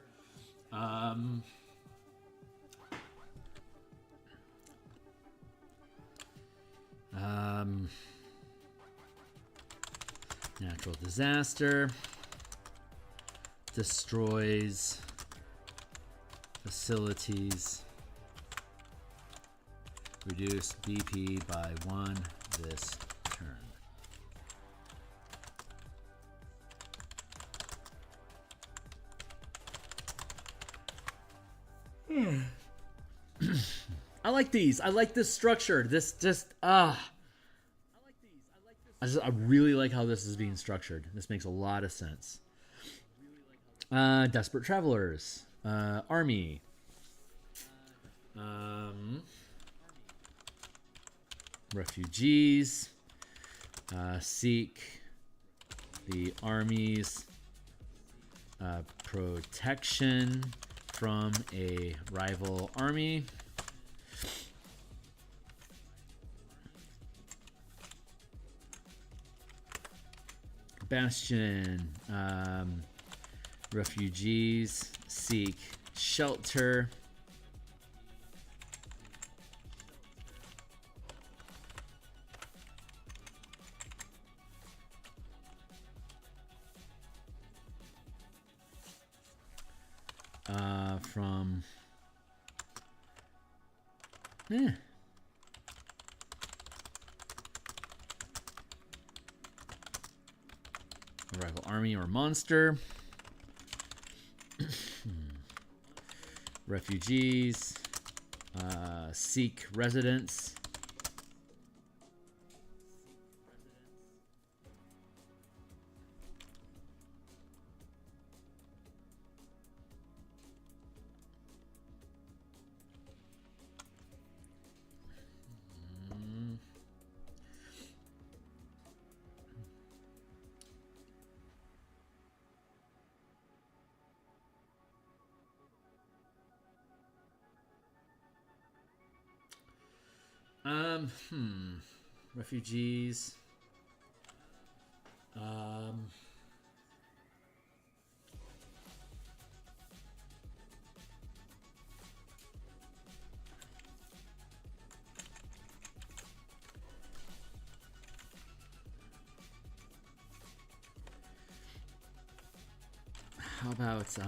Natural disaster destroys facilities. Reduce BP by 1 this turn. I like these. I like this structure. This just I really like how this is being structured. This makes a lot of sense. Desperate Travelers. Army. Refugees. Seek the army's protection from a rival army. Bastion. Refugees seek shelter. From Eh. Rival army or monster. Refugees. Seek residents. Refugees. How about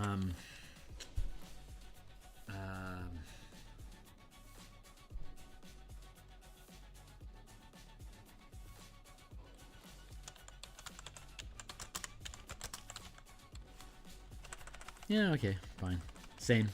yeah, okay, fine. Same.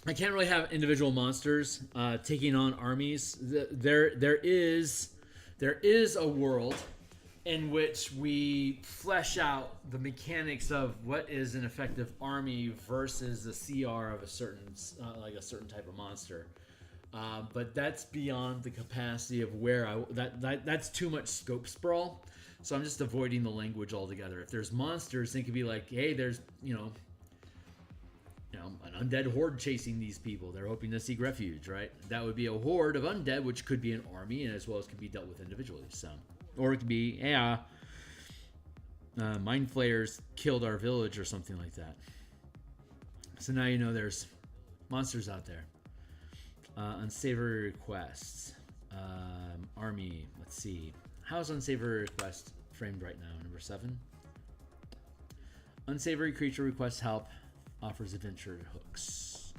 I can't really have individual monsters taking on armies. There is a world in which we flesh out the mechanics of what is an effective army versus the CR of a certain like a certain type of monster. But that's beyond the capacity of where that's too much scope sprawl. So I'm just avoiding the language altogether. If there's monsters, it could be like, hey, there's an undead horde chasing these people. They're hoping to seek refuge, right? That would be a horde of undead, which could be an army, and as well as could be dealt with individually. So, or it could be, mind flayers killed our village or something like that. So now you know there's monsters out there. Unsavory requests. Army. Let's see. How's unsavory request framed right now? Number 7. Unsavory creature requests help. Offers adventure hooks.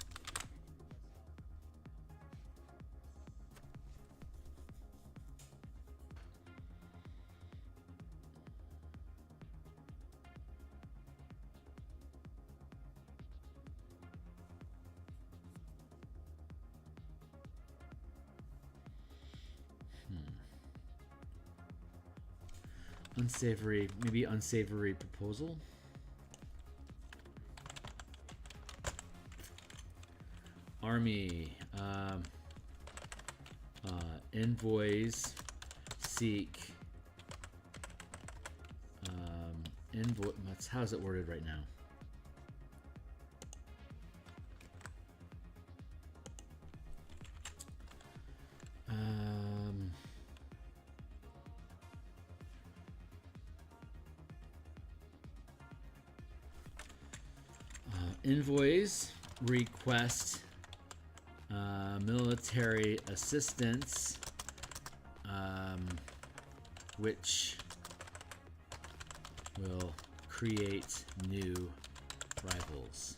Unsavory, maybe unsavory proposal. Army, envoys, seek, how's it worded right now? Envoys request military assistance, which will create new rivals.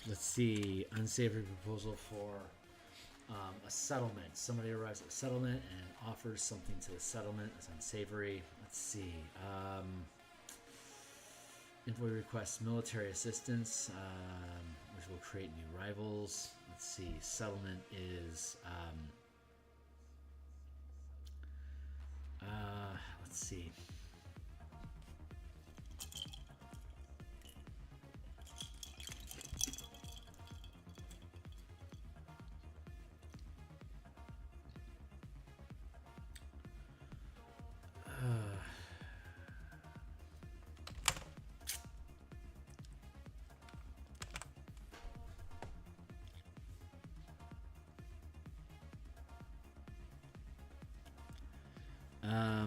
Let's see, unsavory proposal for a settlement. Somebody arrives at a settlement and offers something to the settlement as unsavory. Let's see. Envoy requests military assistance, which will create new rivals. Let's see. Settlement is. Let's see.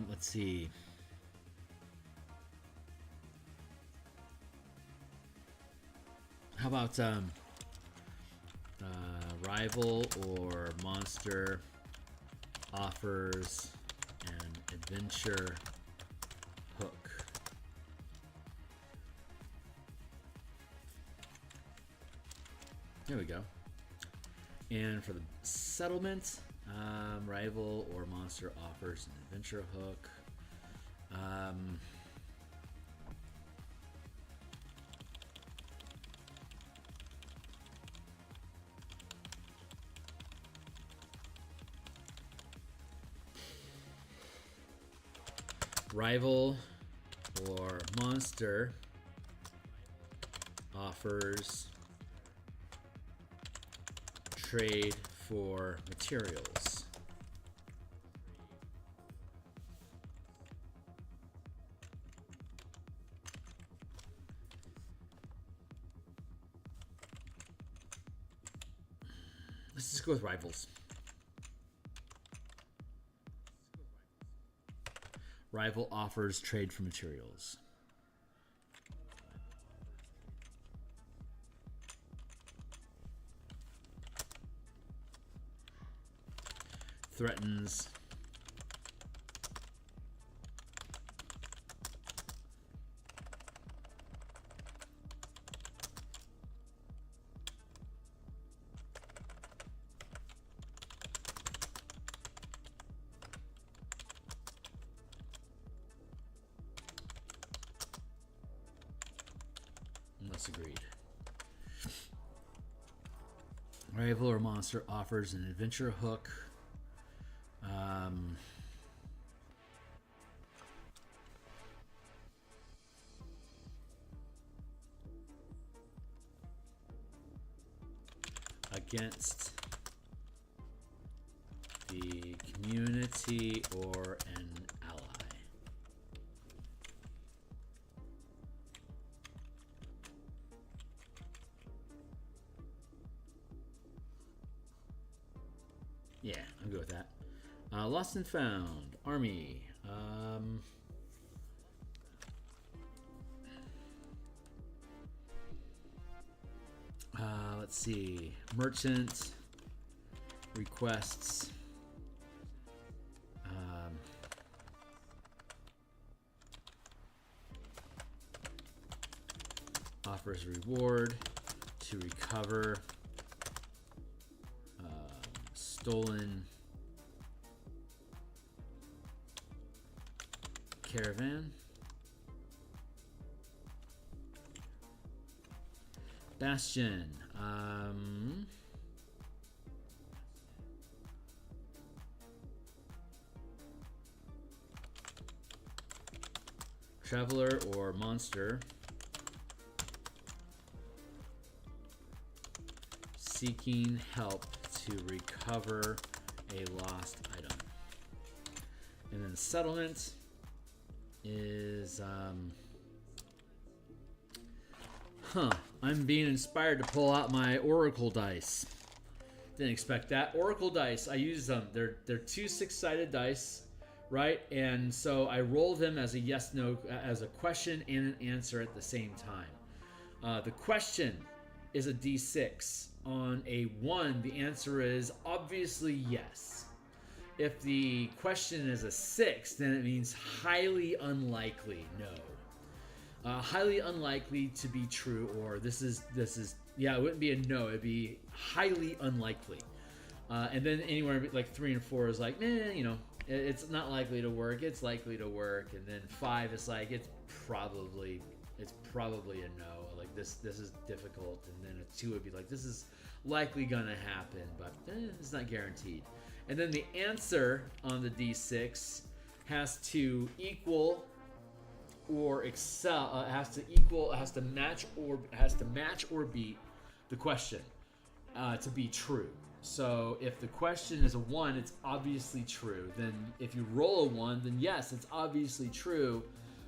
Let's see. How about rival or monster offers an adventure hook? There we go. And for the settlement, rival or monster offers an adventure hook. Rival or monster offers trade for materials. Let's just go with rivals. Rival offers trade for materials. Threatens unless agreed. Rival or monster offers an adventure hook. Against the community or an ally. Yeah, I'm good with that. Lost and found army. Let's see. Merchant requests offers reward to recover stolen caravan. Bastion. Traveler or monster seeking help to recover a lost item. And then settlement is I'm being inspired to pull out my Oracle dice. Didn't expect that. Oracle dice, I use them. They're two 6-sided dice, right? And so I roll them as a yes, no, as a question and an answer at the same time. The question is a d6. On a 1, the answer is obviously yes. If the question is a 6, then it means highly unlikely, no. Highly unlikely to be true, or this is yeah, it wouldn't be a no, it'd be highly unlikely. And then anywhere like 3 and 4 is like, you know, it's not likely to work, it's likely to work. And then 5 is like, it's probably a no, like this is difficult. And then a 2 would be like, this is likely gonna happen, but it's not guaranteed. And then the answer on the d6 has to equal or excel, has to match or beat the question to be true. So if the question is a 1, it's obviously true. Then if you roll a 1, then yes, it's obviously true.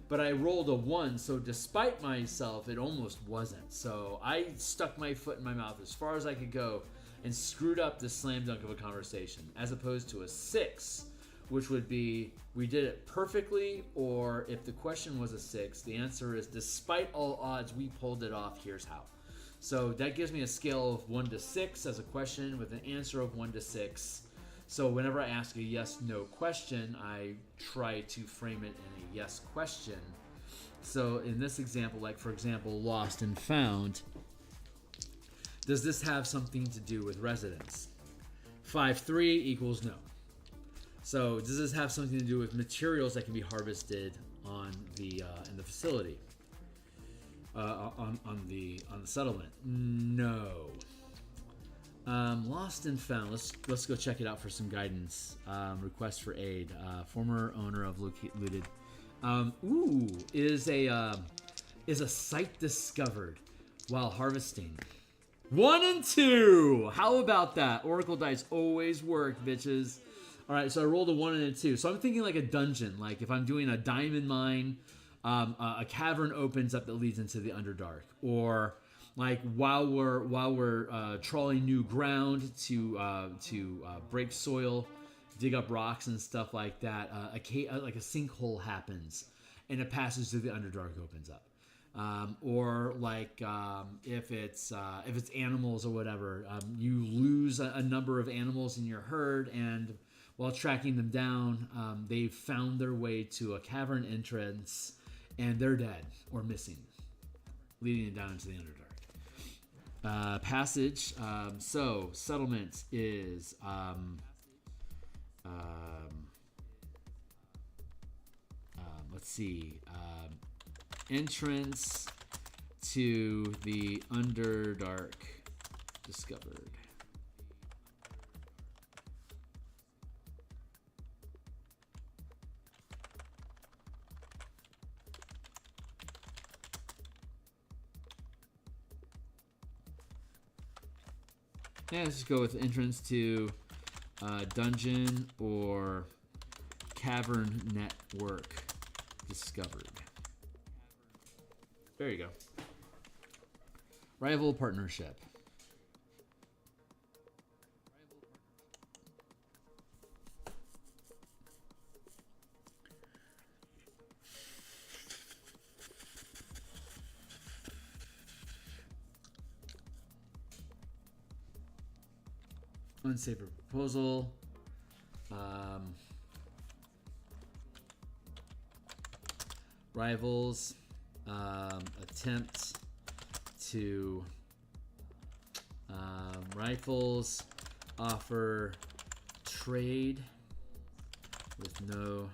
But I rolled a 1, so despite myself, it almost wasn't. So I stuck my foot in my mouth as far as I could go and screwed up this slam dunk of a conversation, as opposed to a 6, which would be we did it perfectly, or if the question was a 6, the answer is despite all odds, we pulled it off. Here's how. So that gives me a scale of 1 to 6 as a question with an answer of 1 to 6. So whenever I ask a yes/no question, I try to frame it in a yes question. So in this example, like for example, Lost and Found, does this have something to do with residence? 5-3 equals no. So does this have something to do with materials that can be harvested on the in the facility, on the settlement? No. Lost and Found. Let's go check it out for some guidance. Request for aid. Former owner of looted. Is a site discovered while harvesting. 1 and 2. How about that? Oracle dice always work, bitches. All right, so I rolled a 1 and a 2. So I'm thinking like a dungeon. Like if I'm doing a diamond mine, a cavern opens up that leads into the Underdark, or like while we're trawling new ground to break soil, dig up rocks and stuff like that. Like a sinkhole happens, and a passage to the Underdark opens up. Or like if it's animals or whatever, you lose a number of animals in your herd, and while tracking them down, they've found their way to a cavern entrance, and they're dead or missing, leading it down into the Underdark. Passage. So settlement is let's see. Entrance to the Underdark discovered. Yeah, let's just go with entrance to dungeon or cavern network discovered. There you go. Rival partnership. Unsavory proposal. Rivals attempt to rifles offer trade with no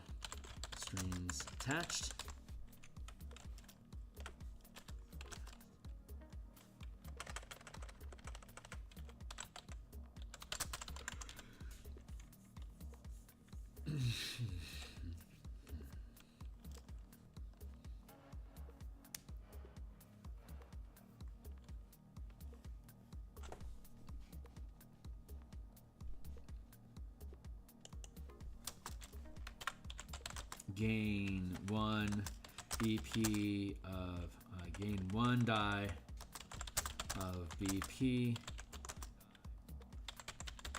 strings attached. Gain 1 BP of gain 1 die of BP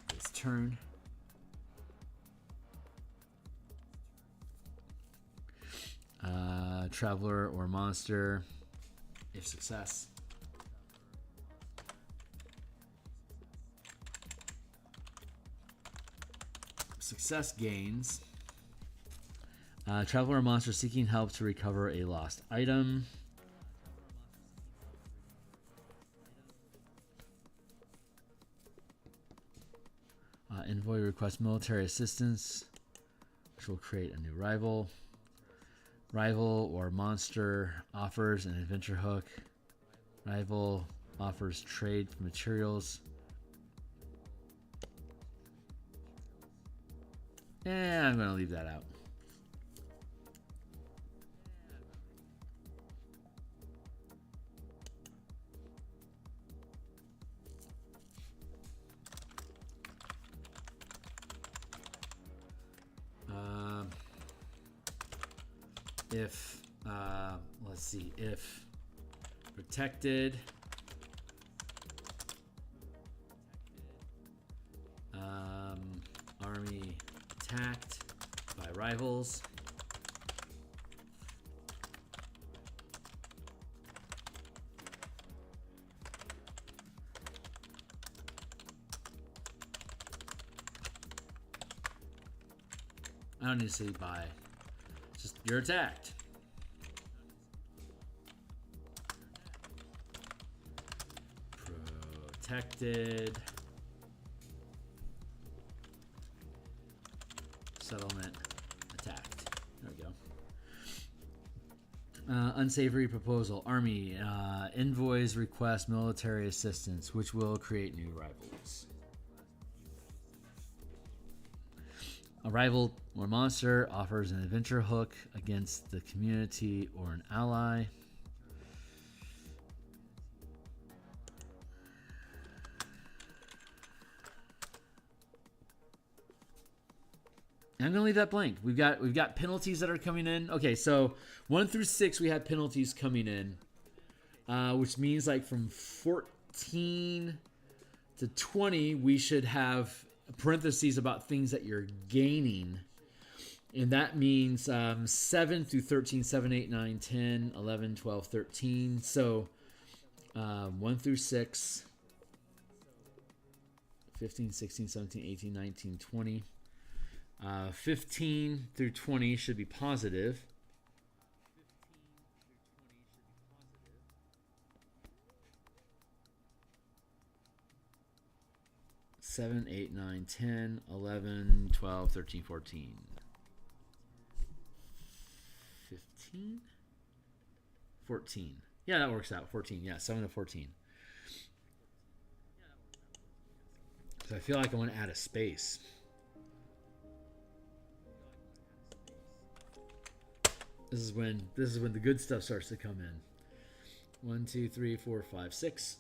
this turn. Traveler or monster, if success. Success gains. Traveler or monster seeking help to recover a lost item. Envoy requests military assistance, which will create a new rival. Rival or monster offers an adventure hook. Rival offers trade for materials. I'm going to leave that out. If, let's see, if protected, army attacked, rivals. I don't need to say bye. Just you're attacked. Protected. Settlement attacked. There we go. Unsavory proposal. Army. Envoys request military assistance, which will create new rivals. A rival or monster offers an adventure hook against the community or an ally. I'm gonna leave that blank. We've got penalties that are coming in. Okay, so 1 through 6 we have penalties coming in, which means like from 14 to 20 we should have parentheses about things that you're gaining, and that means 7 through 13, 7, 8, 9, 10, 11, 12, 13. So 1 through 6, 15, 16, 17, 18, 19, 20. 15 through 20 should be positive. Seven, 8, 9, 10, 11, 12, 13, 14. 15? 14. Yeah, that works out. 14. Yeah, 7 to 14. So I feel like I want to add a space. This is when the good stuff starts to come in. 1, 2, 3, 4, 5, 6.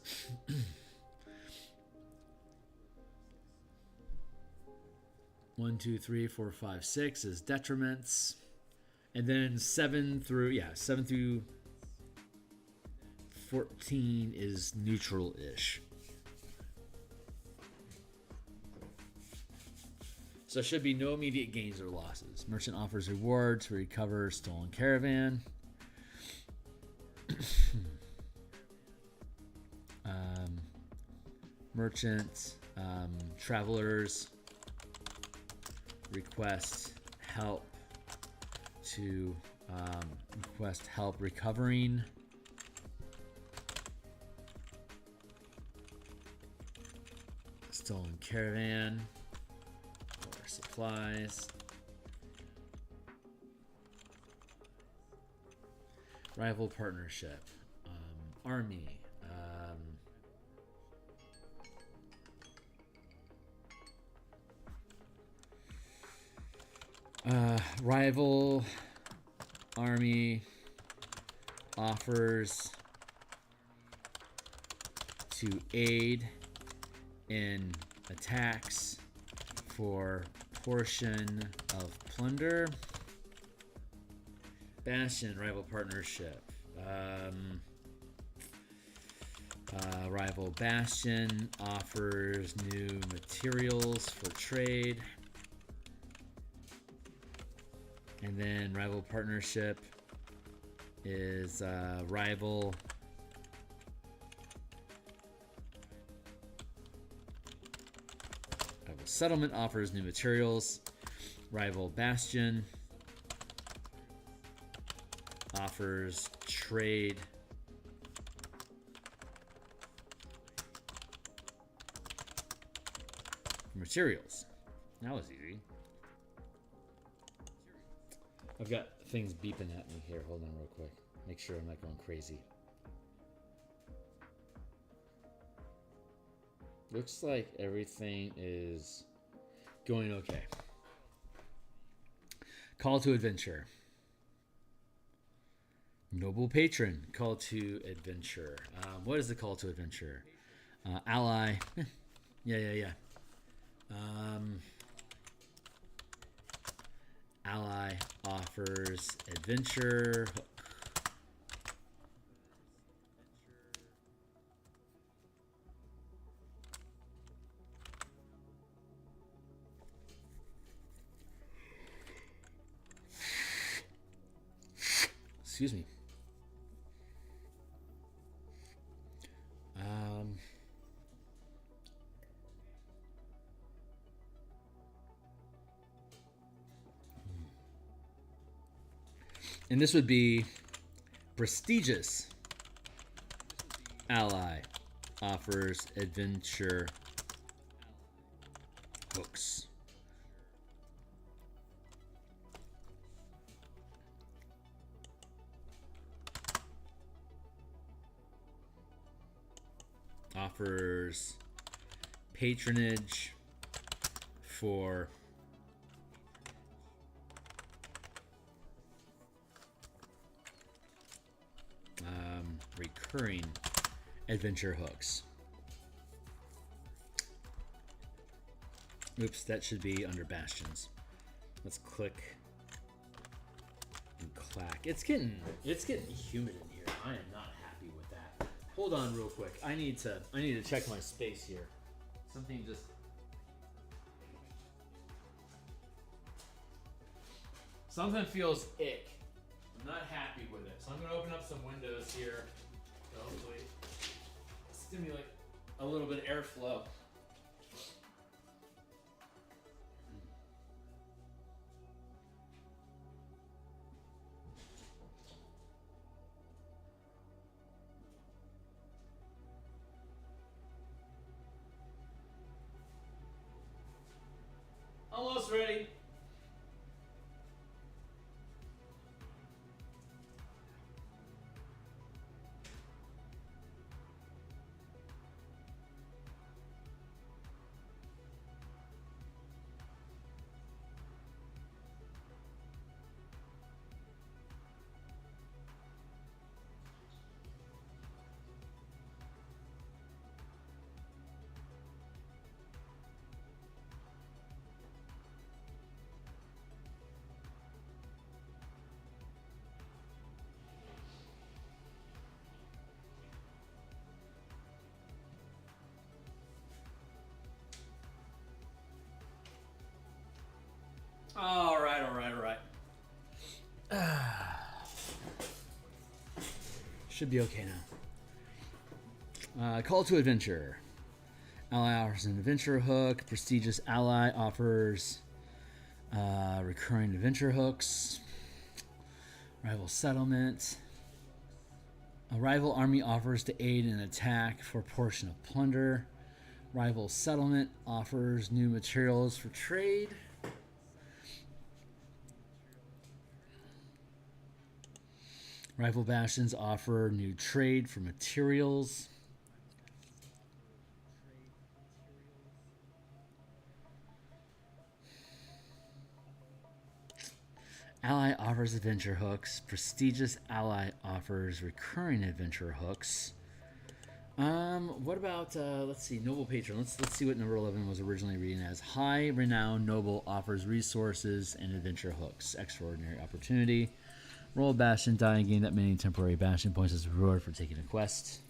1, 2, 3, 4, 5, 6 is detriments, and then 7 through 14 is neutral-ish. So there should be no immediate gains or losses. Merchant offers rewards to recover stolen caravan. Merchant, travelers request help to recovering. Stolen caravan. Supplies. Rival partnership. Army. Rival army offers to aid in attacks for portion of plunder. Bastion, rival partnership. Rival Bastion offers new materials for trade. And then rival partnership is rival settlement offers new materials. Rival Bastion offers trade. Materials. That was easy. I've got things beeping at me here. Hold on real quick. Make sure I'm not going crazy. Looks like everything is going okay. Call to adventure. Noble patron. Call to adventure. What is the call to adventure? Ally. Yeah. Ally offers adventure hook. Excuse me. And this would be prestigious ally offers adventure hooks. Offers patronage for recurring adventure hooks. Oops, that should be under bastions. Let's click and clack. It's getting humid in here. I am not happy with that. Hold on real quick. I need to check my space here. Something just something feels ick. I'm not happy with it. So I'm gonna open up some windows here to hopefully stimulate a little bit of airflow. Almost ready. All right. Should be okay now. Call to adventure. Ally offers an adventure hook. Prestigious ally offers recurring adventure hooks. Rival settlement. A rival army offers to aid in attack for a portion of plunder. Rival settlement offers new materials for trade. Rival bastions offer new trade for materials. Ally offers adventure hooks. Prestigious ally offers recurring adventure hooks. What about let's see, noble patron. Let's see what number 11 was originally reading as. High renowned noble offers resources and adventure hooks. Extraordinary opportunity. Roll a bastion, die and gain that many temporary bastion points as a reward for taking a quest.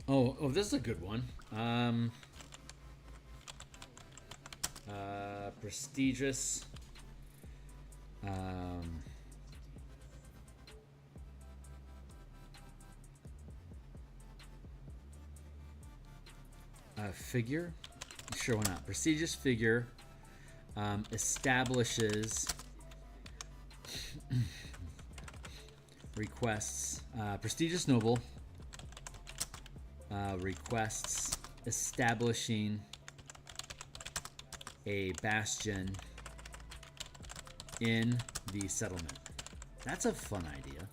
Oh, this is a good one. Prestigious. Figure. Sure, why not? Prestigious figure establishes requests. Prestigious noble requests establishing a bastion in the settlement. That's a fun idea.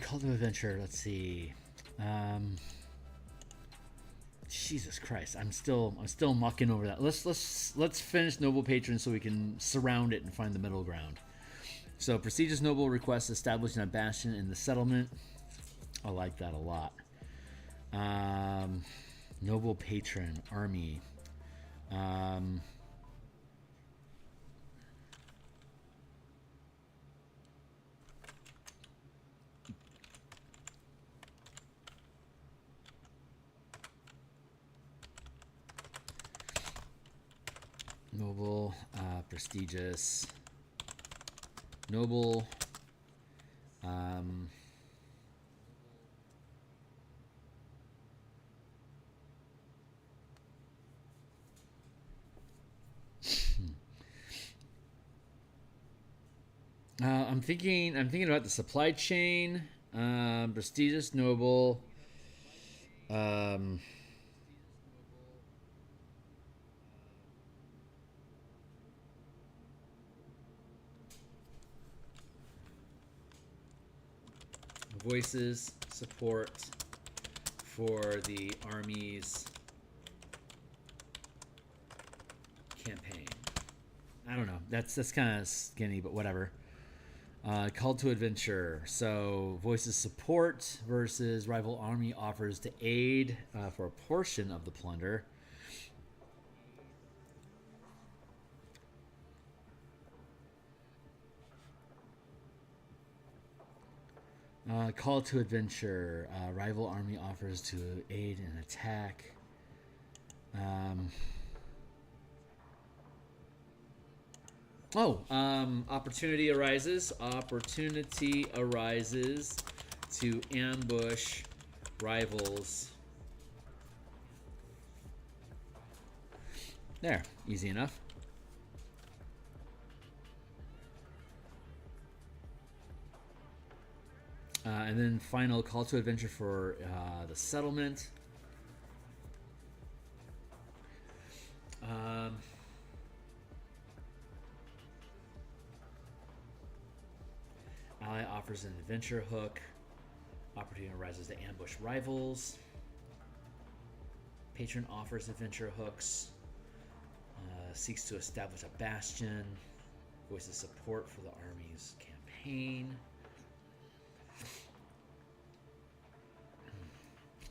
Call to adventure. Let's see. Jesus Christ, I'm still mucking over that. Let's finish Noble Patron so we can surround it and find the middle ground. So prestigious noble requests establishing a bastion in the settlement. I like that a lot. Noble patron army. Noble, prestigious, noble, I'm thinking about the supply chain, prestigious, noble, voices support for the army's campaign. I don't know. That's kind of skinny, but whatever. Call to adventure. So voices support versus rival army offers to aid for a portion of the plunder. Call to adventure. Rival army offers to aid in attack. Opportunity arises. Opportunity arises to ambush rivals. There, easy enough. And then final call to adventure for the settlement. Ally offers an adventure hook. Opportunity arises to ambush rivals. Patron offers adventure hooks. Seeks to establish a bastion. Voices support for the army's campaign.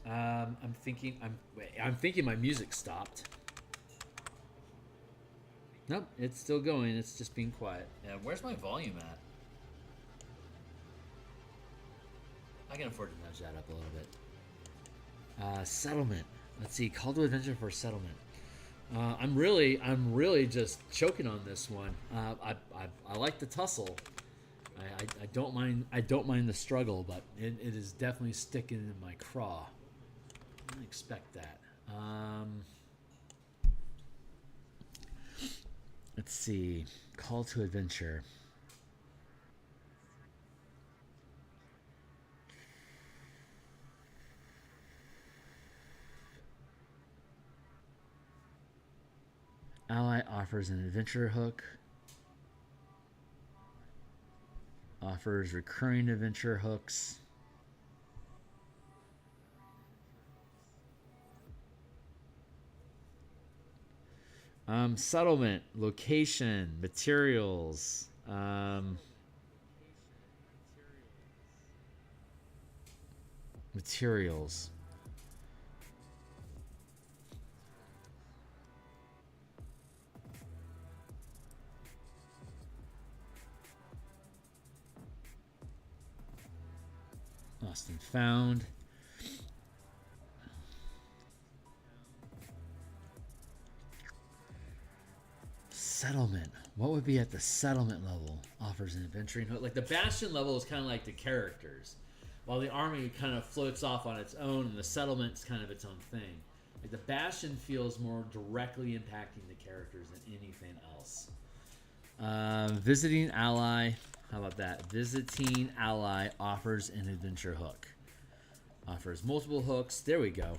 I'm thinking my music stopped. Nope, it's still going. It's just being quiet. Yeah, where's my volume at? I can afford to nudge that up a little bit. Settlement. Let's see. Call to adventure for settlement. I'm really just choking on this one. I like the tussle. I don't mind the struggle, but it is definitely sticking in my craw. I didn't expect that. Let's see. Call to adventure. Ally offers an adventure hook. Offers recurring adventure hooks. Settlement, location, materials. Materials. Lost and found. Settlement. What would be at the settlement level? Offers an adventuring hook. Like the Bastion level is kind of like the characters, while the army kind of floats off on its own, and the settlement's kind of its own thing. Like the Bastion feels more directly impacting the characters than anything else. Visiting ally. How about that? Visiting ally offers an adventure hook. Offers multiple hooks. There we go.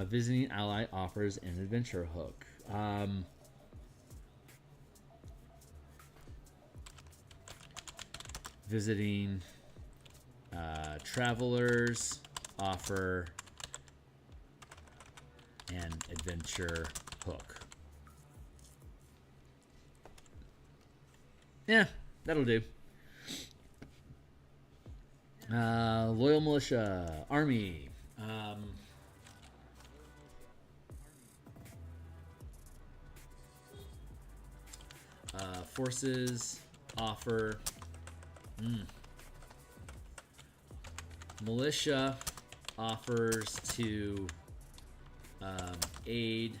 Visiting ally offers an adventure hook. Visiting Travelers offer an adventure hook. Yeah, that'll do. Loyal Militia, Army. Forces offer Militia offers to aid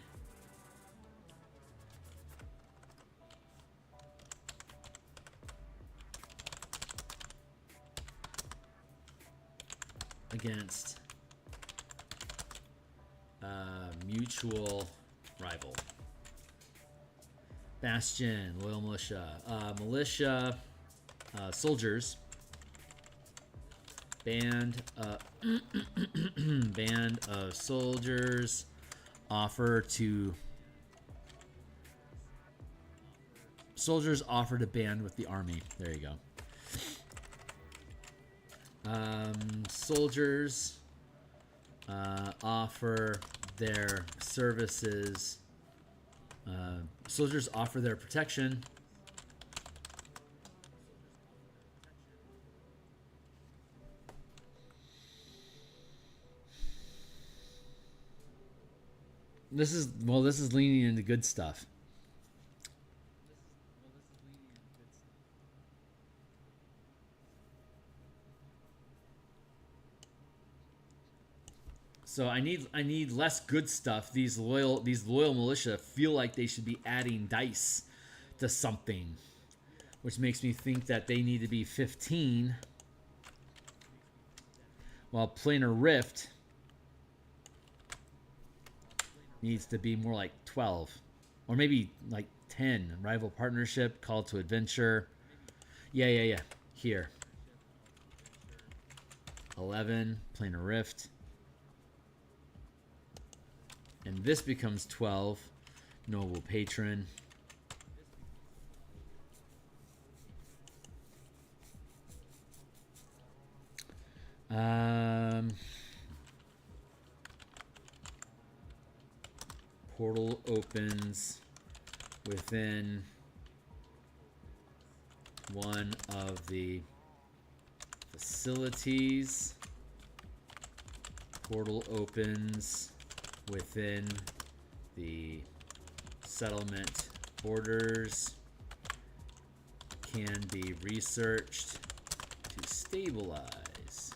against mutual rival. Bastion, Loyal Militia, soldiers, band of soldiers offer to band with the army. There you go. Soldiers offer their services. Soldiers offer their protection. This is leaning into good stuff. So I need less good stuff. These loyal militia feel like they should be adding dice to something, which makes me think that they need to be 15, while Planar Rift needs to be more like 12, or maybe like 10. Rival Partnership, Call to Adventure. Yeah. Here. 11, Planar Rift. And this becomes 12, Noble Patron. Portal opens within one of the facilities. Portal opens within the settlement borders. Can be researched to stabilize.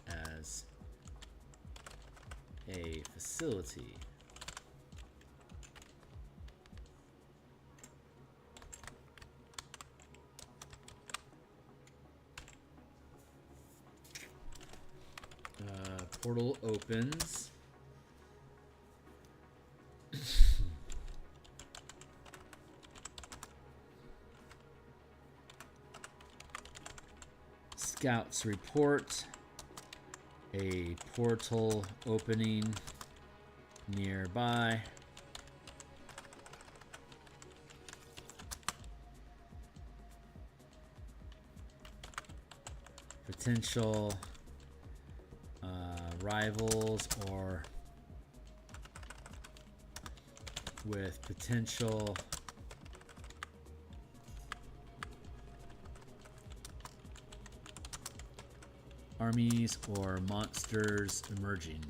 As a facility. Portal opens. Scouts report a portal opening nearby. Potential rivals or with potential armies or monsters emerging.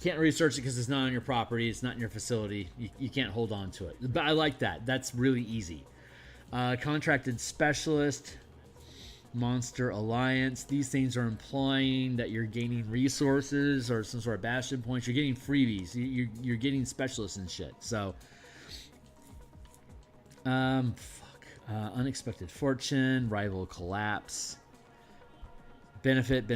Can't research it because it's not on your property, it's not in your facility. You can't hold on to it. But I like that. That's really easy. Contracted specialist, monster alliance. These things are implying that you're gaining resources or some sort of bastion points. You're getting freebies. You're getting specialists and shit. So, unexpected fortune, rival collapse, benefit.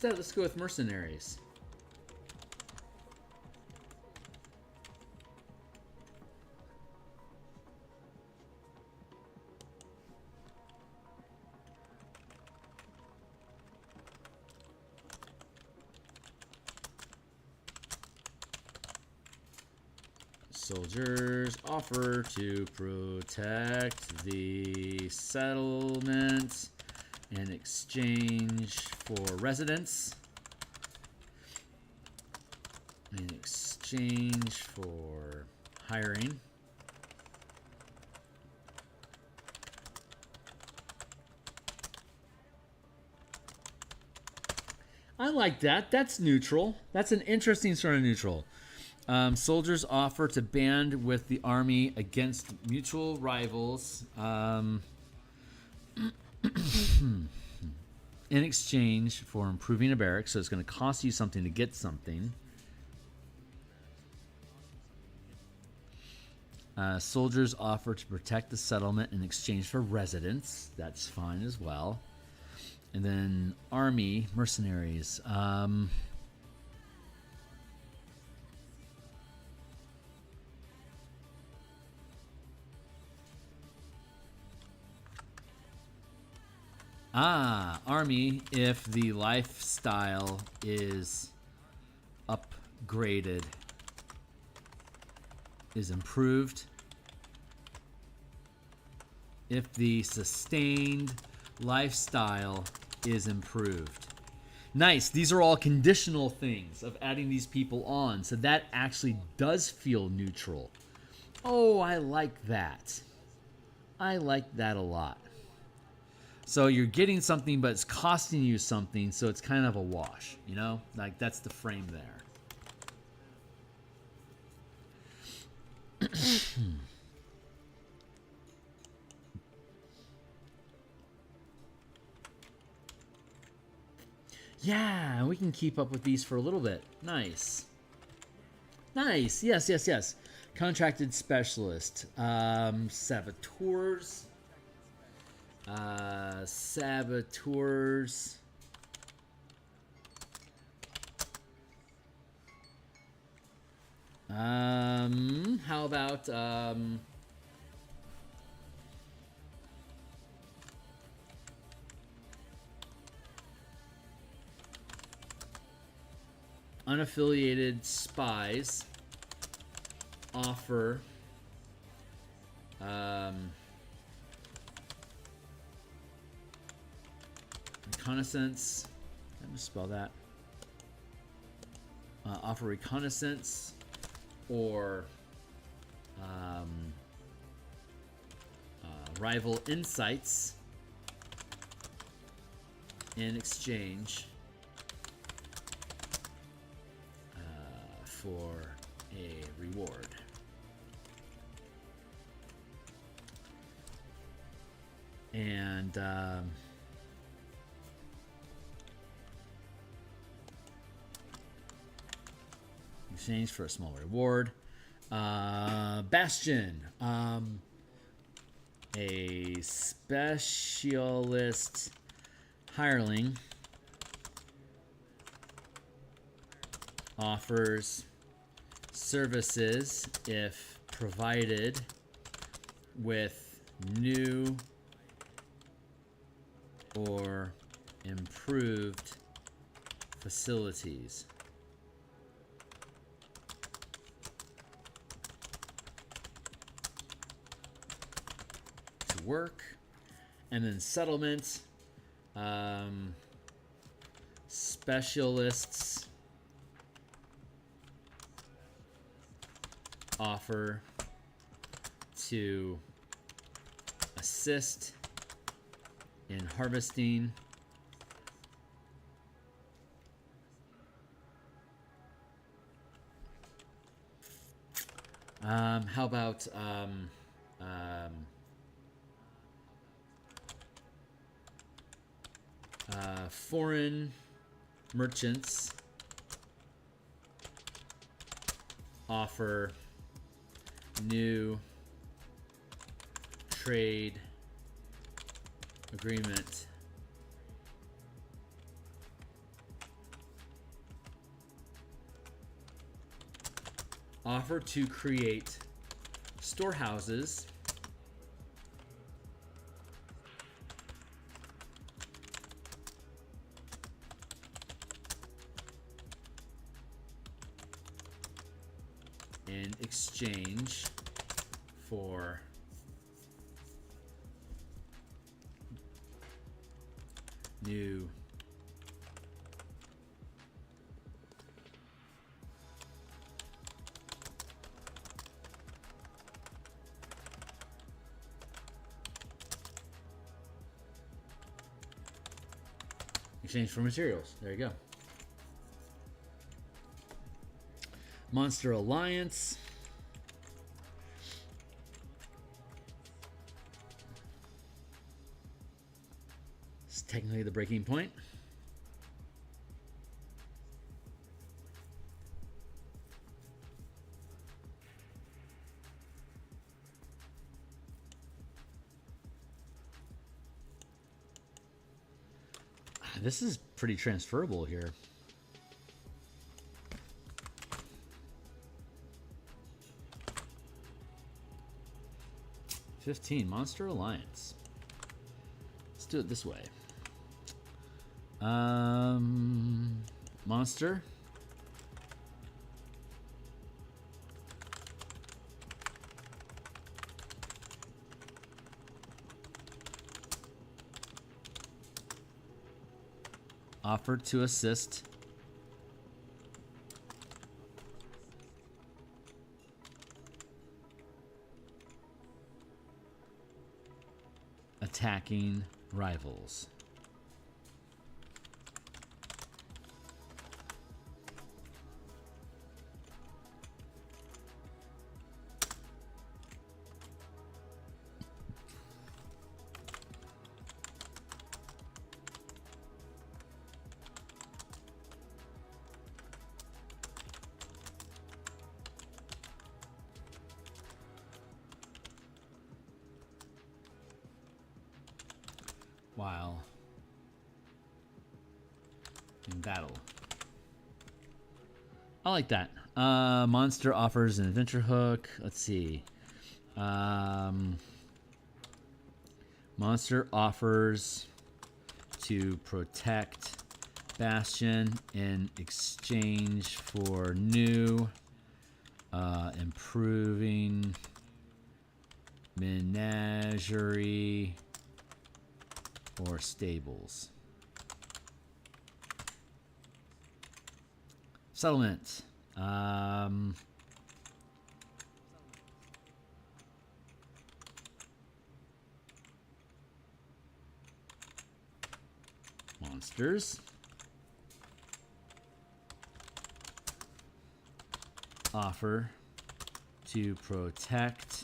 let's go with mercenaries. Soldiers offer to protect the settlement in exchange for residence. In exchange for hiring. I like that. That's neutral. That's an interesting sort of neutral. Soldiers offer to band with the army against mutual rivals in exchange for improving a barrack. So it's going to cost you something to get something. Soldiers offer to protect the settlement in exchange for residence. That's fine as well. And then army, mercenaries. Army, if the lifestyle is upgraded, is improved. If the sustained lifestyle is improved. Nice. These are all conditional things of adding these people on. So that actually does feel neutral. Oh, I like that. I like that a lot. So you're getting something, but it's costing you something, so it's kind of a wash, you know? Like, that's the frame there. Yeah, we can keep up with these for a little bit. Nice. Nice. Yes, yes, yes. Contracted specialist. Saboteurs. Saboteurs. How about unaffiliated spies offer reconnaissance. Let me spell that. Offer reconnaissance or rival insights in exchange for a reward. And exchange for a small reward. Bastion, a specialist hireling, offers services if provided with new or improved facilities. To work. And then settlement. Specialists offer to assist in harvesting how about foreign merchants offer new trade agreement Offer to create storehouses in exchange for new exchange for materials. There you go. Monster Alliance. It's technically the breaking point. This is pretty transferable here. $15 Monster Alliance. Let's do it this way. Monster. Offered to assist attacking rivals. While in battle. I like that. Monster offers an adventure hook. Let's see. Monster offers to protect Bastion in exchange for new improving menagerie or stables. Settlement. Monsters. Offer to protect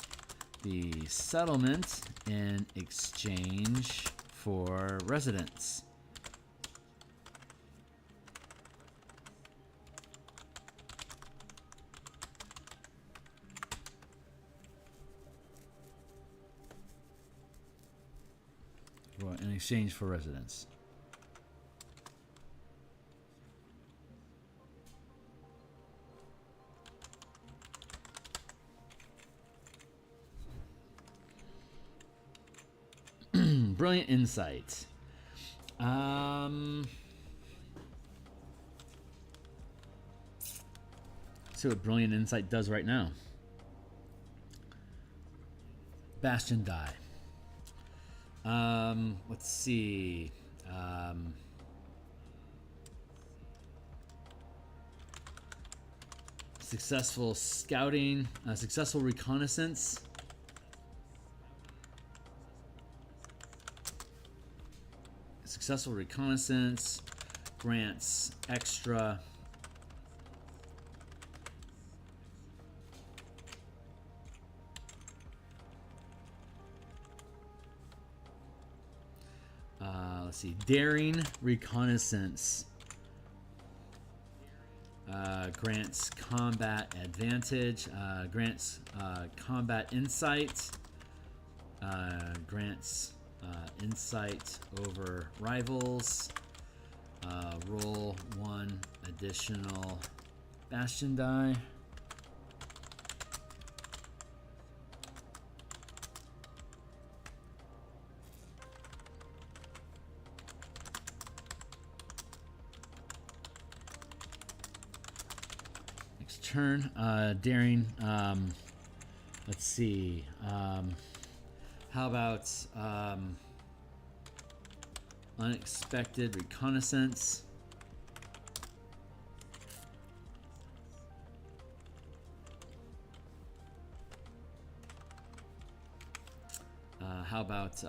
the settlement in exchange for residents. In exchange for residents. Brilliant insight. See what Brilliant Insight does right now. Bastion die. Let's see. Successful scouting, successful reconnaissance. Successful reconnaissance grants extra let's see, daring reconnaissance grants combat advantage, grants combat insight, grants insight over rivals, roll one additional Bastion die. turn. Daring. Let's see. How about unexpected reconnaissance? How about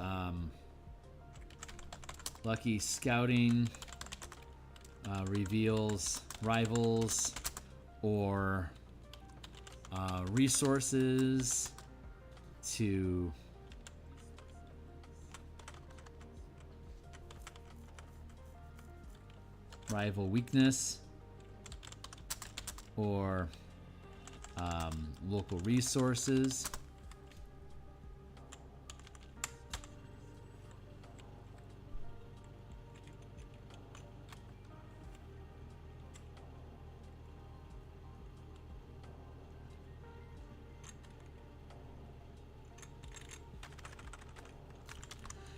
lucky scouting? Reveals rivals or resources to rival weakness, or local resources.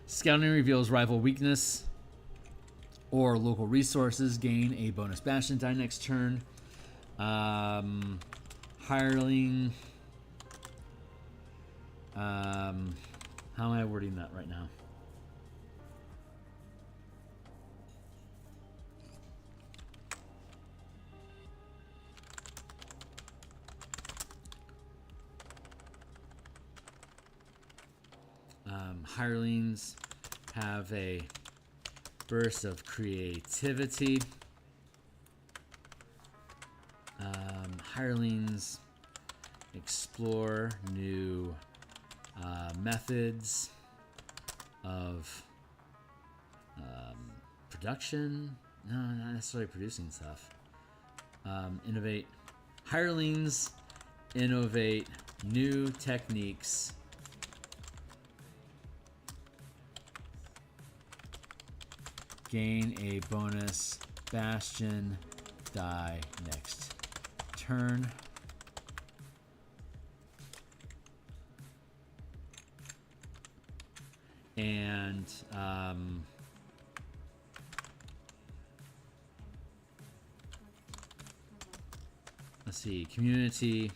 Scouting reveals rival weakness or local resources. Gain a bonus Bastion die next turn. Hireling. How am I wording that right now? Hirelings have a burst of creativity. Hirelings explore new methods of production. No, not necessarily producing stuff. Innovate. Hirelings innovate new techniques gain a bonus Bastion die next turn. And let's see, community.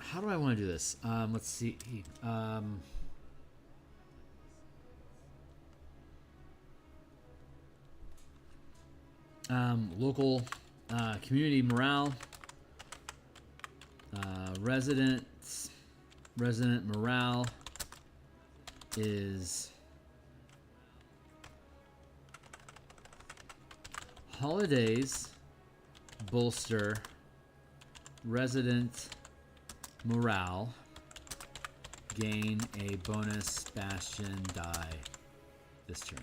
How do I want to do this? Let's see. Local community morale. Resident morale is holidays bolster resident morale, gain a bonus Bastion die this turn.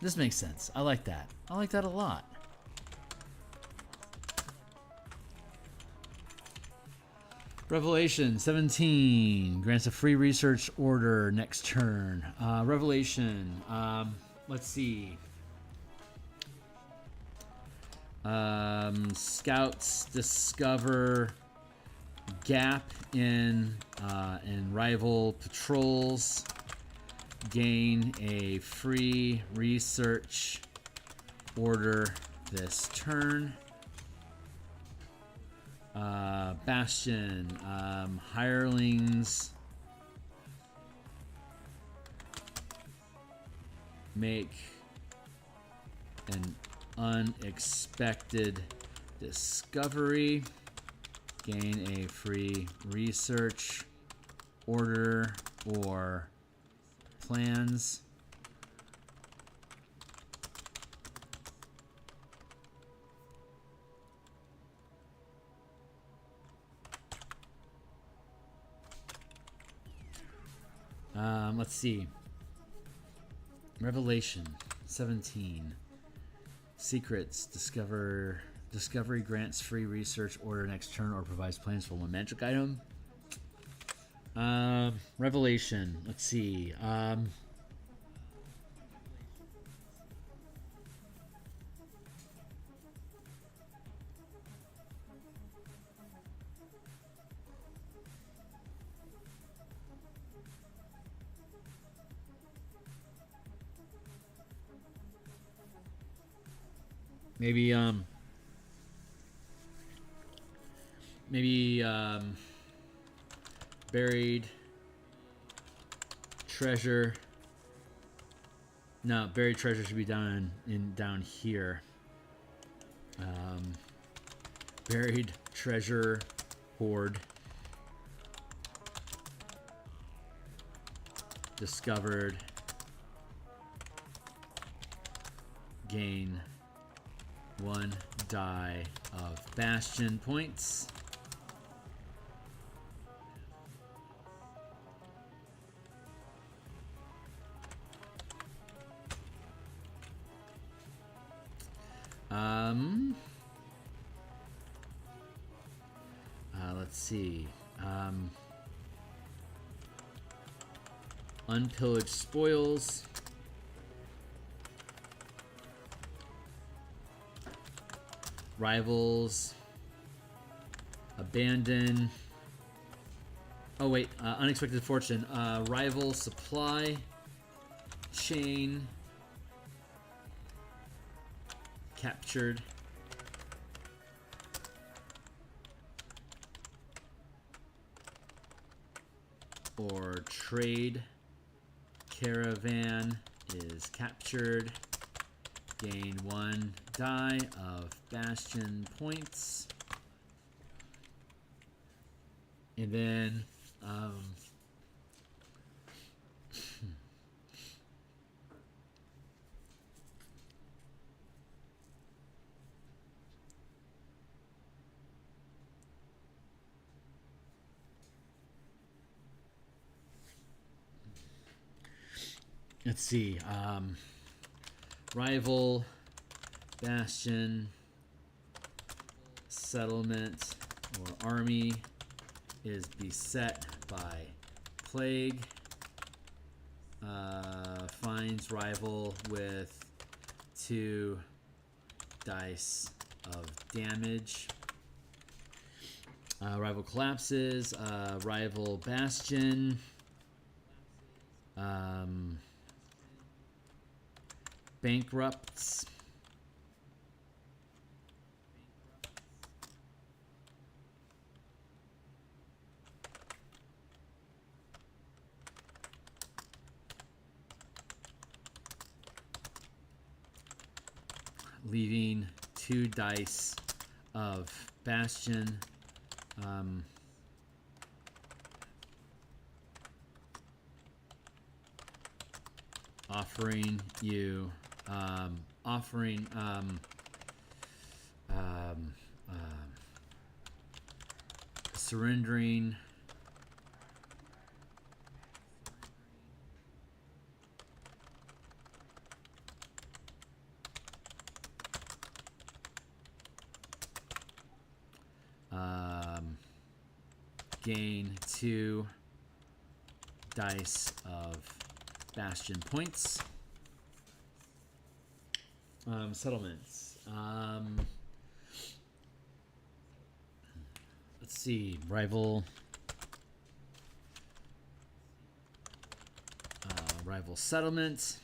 This makes sense. I like that. I like that a lot. Revelation 17 grants a free research order next turn. Revelation, let's see. Scouts discover gap in rival patrols. Gain a free research order this turn. Bastion, hirelings make an unexpected discovery. Gain a free research order or plans. Let's see. Revelation 17. Secrets. Discovery grants free research order next turn or provides plans for one magic item. Revelation. Let's see. Maybe buried treasure. No, buried treasure should be down down here. Buried treasure hoard. Discovered. Gain 1 die of Bastion points. Let's see. Unpillaged spoils. Rivals. Abandon. Oh wait, unexpected fortune. Rival supply chain. Captured. Or trade caravan is captured. Gain 1 die of Bastion points. And then let's see. Rival Bastion settlement or army is beset by plague. Finds rival with 2 dice of damage. Rival collapses. Rival Bastion. Bankrupts. Leaving 2 dice of Bastion. Offering you, surrendering gain 2 dice of Bastion points. Settlements. Let's see. Rival. Rival settlement.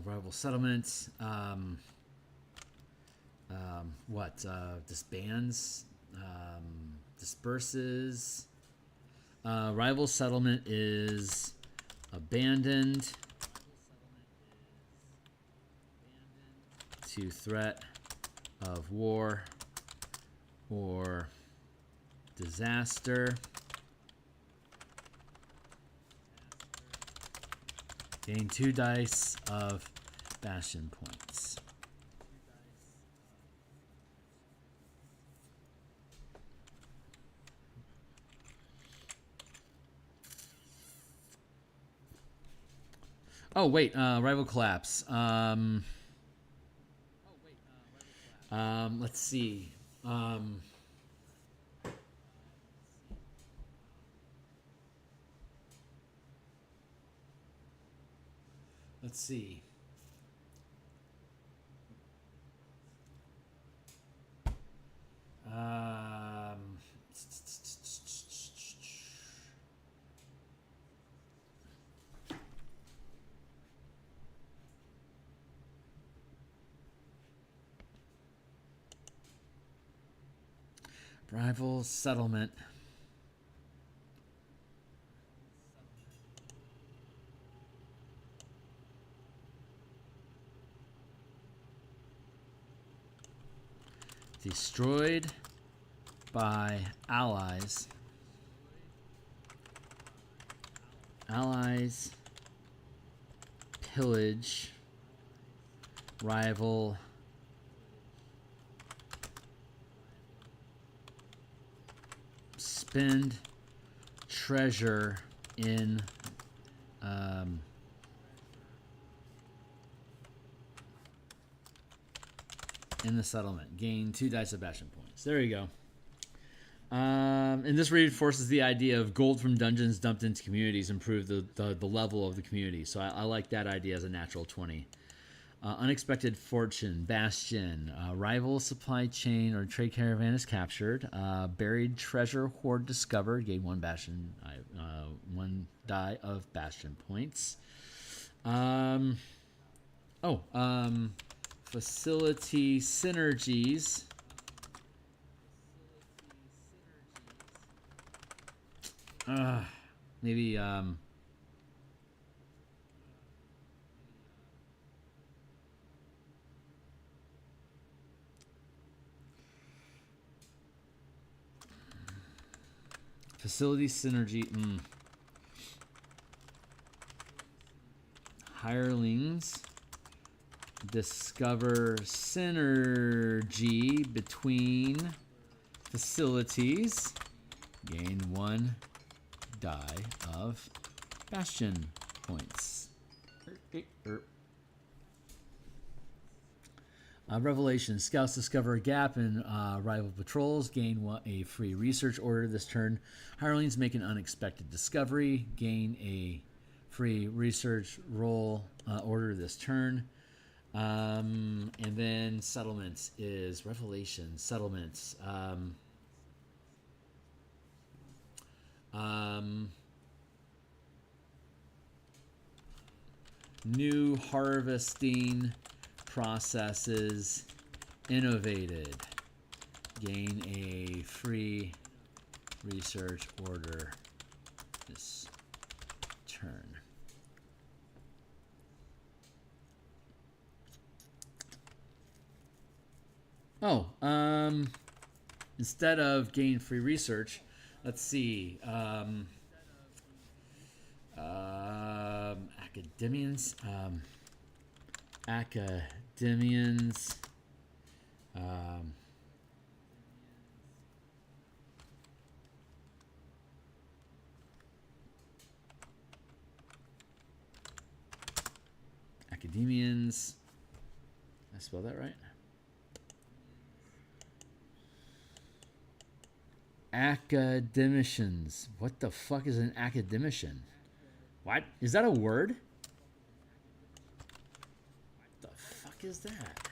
Rival settlements. Disbands. Disperses. Rival settlement is abandoned to threat of war or disaster. Gain 2 dice of Bastion points. Oh wait, rival collapse. Let's see. Let's see. Rival settlement. Destroyed by allies. Allies pillage rival spend treasure in the settlement. Gain 2 dice of Bastion points. There you go. And this reinforces the idea of gold from dungeons dumped into communities improve the level of the community. So I like that idea as a natural 20. Unexpected fortune, Bastion, rival supply chain or trade caravan is captured. Buried treasure hoard discovered. Gain 1 Bastion, 1 die of Bastion points. Facility synergies. Maybe facility synergy. Hirelings discover synergy between facilities. Gain 1 die of Bastion points. Revelation. Scouts discover a gap in rival patrols. Gain a free research order this turn. Hirelings make an unexpected discovery. Gain a free research roll order this turn. And then settlements is Revelation. Settlements. New harvesting processes innovated. Gain a free research order this turn. Instead of gain free research, let's see. Academians. Academians. Academians. Did I spell that right? Academicians. What the fuck is an academician? What? Is that a word? What the fuck is that?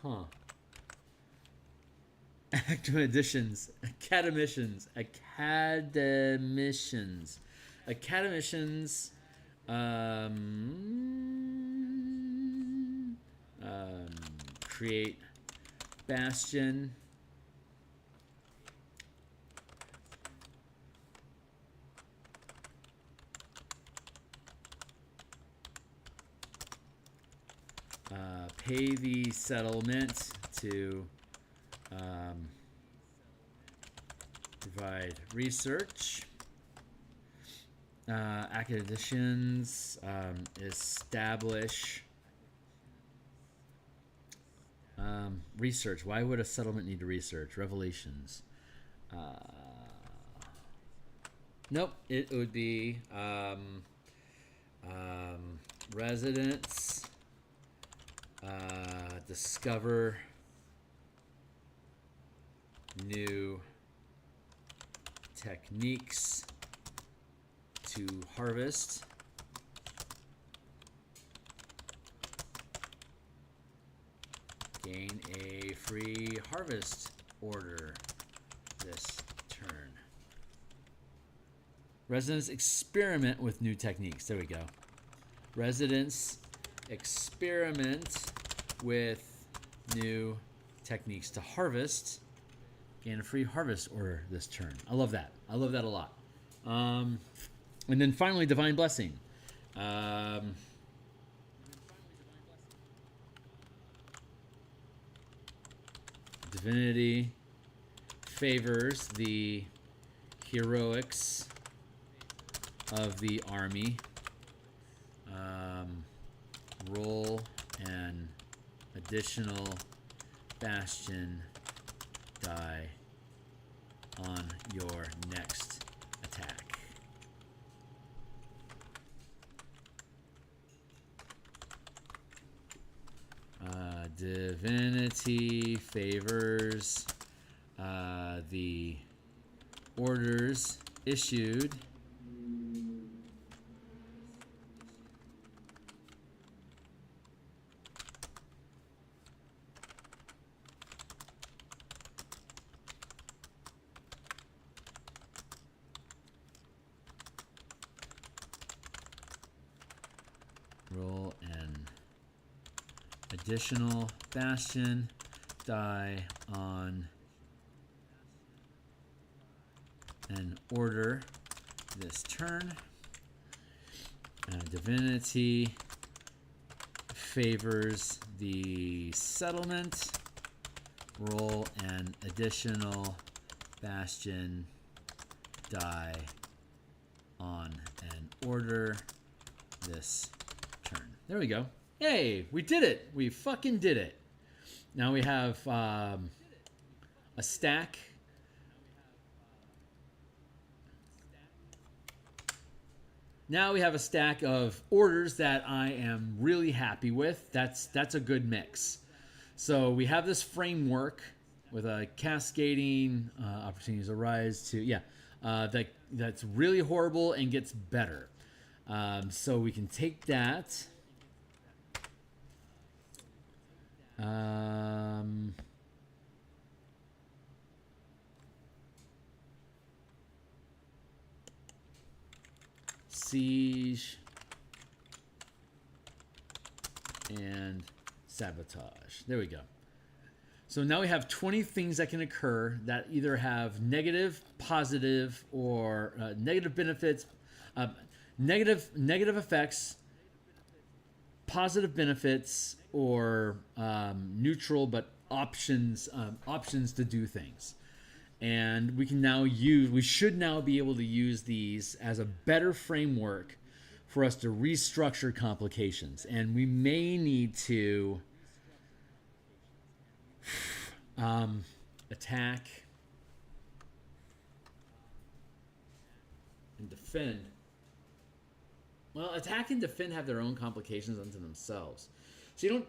Huh. Academicians. Academicians. Academicians. Academicians. Create Bastion. Pay the settlement to provide research. Academicians establish research. Why would a settlement need to research? Revelations. Nope. It would be residents discover new techniques to harvest. Gain a free harvest order this turn. Residents experiment with new techniques. There we go. Residents experiment with new techniques to harvest. Gain a free harvest order this turn. I love that. I love that a lot. And then finally, Divine Blessing. Divinity favors the heroics of the army. Roll an additional Bastion die on your next attack. Divinity favors the orders issued roll an additional Bastion die on an order this turn. Divinity favors the settlement. Roll an additional Bastion die on an order this turn. There we go. Yay, we did it. We fucking did it. Now we have a stack. Now we have a stack of orders that I am really happy with. That's a good mix. So we have this framework with a cascading opportunities arise to that's really horrible and gets better. So we can take that. Siege and sabotage. There we go. So now we have 20 things that can occur that either have negative, positive, or negative benefits, negative effects, positive benefits, or neutral but options to do things. And we should now be able to use these as a better framework for us to restructure complications. And we may need to attack and defend. Well, attack and defend have their own complications unto themselves. So you don't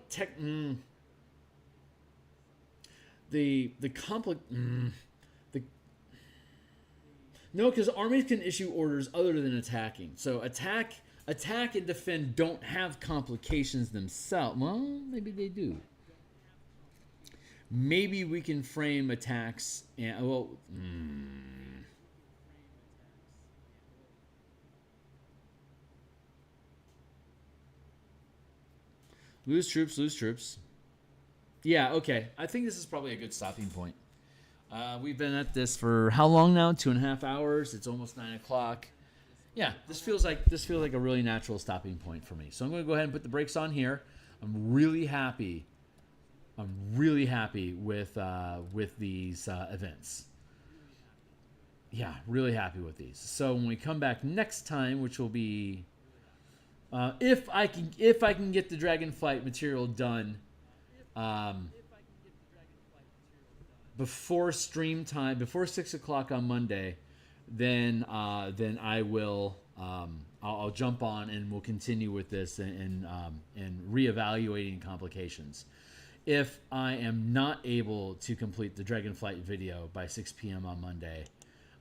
No, because armies can issue orders other than attacking. So attack and defend don't have complications themselves. Well, maybe they do. Maybe we can frame attacks and lose troops. Yeah, okay. I think this is probably a good stopping point. We've been at this for how long now? 2.5 hours. It's almost 9 o'clock. Yeah, this feels like a really natural stopping point for me. So I'm going to go ahead and put the brakes on here. I'm really happy with these events. Yeah, really happy with these. So when we come back next time, which will be if I can get the Dragonflight material done before stream time, before 6 o'clock on Monday, then I will I'll jump on and we'll continue with this and reevaluating complications. If I am not able to complete the Dragonflight video by 6 p.m. on Monday,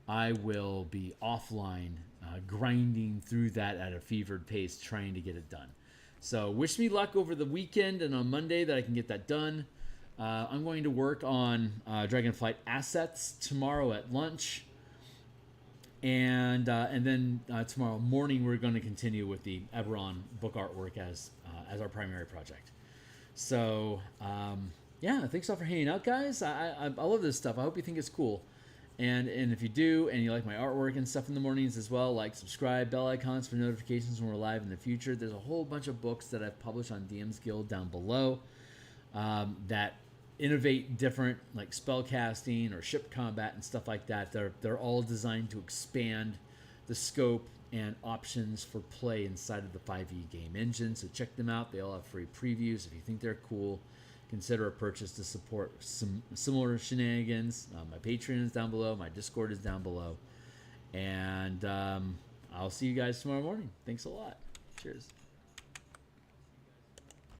I will be offline grinding through that at a fevered pace, trying to get it done. So wish me luck over the weekend and on Monday that I can get that done. I'm going to work on Dragonflight assets tomorrow at lunch. And then tomorrow morning we're going to continue with the Eberron book artwork as as our primary project. So yeah, thanks all for hanging out, guys. I love this stuff. I hope you think it's cool. And if you do, and you like my artwork and stuff in the mornings as well, like, subscribe, bell icons for notifications when we're live in the future. There's a whole bunch of books that I've published on DMsGuild down below that innovate different, like spell casting or ship combat and stuff like that. They're all designed to expand the scope and options for play inside of the 5e game engine. So check them out. They all have free previews. If you think they're cool, consider a purchase to support some similar shenanigans. My Patreon is down below. My Discord is down below. And I'll see you guys tomorrow morning. Thanks a lot. Cheers.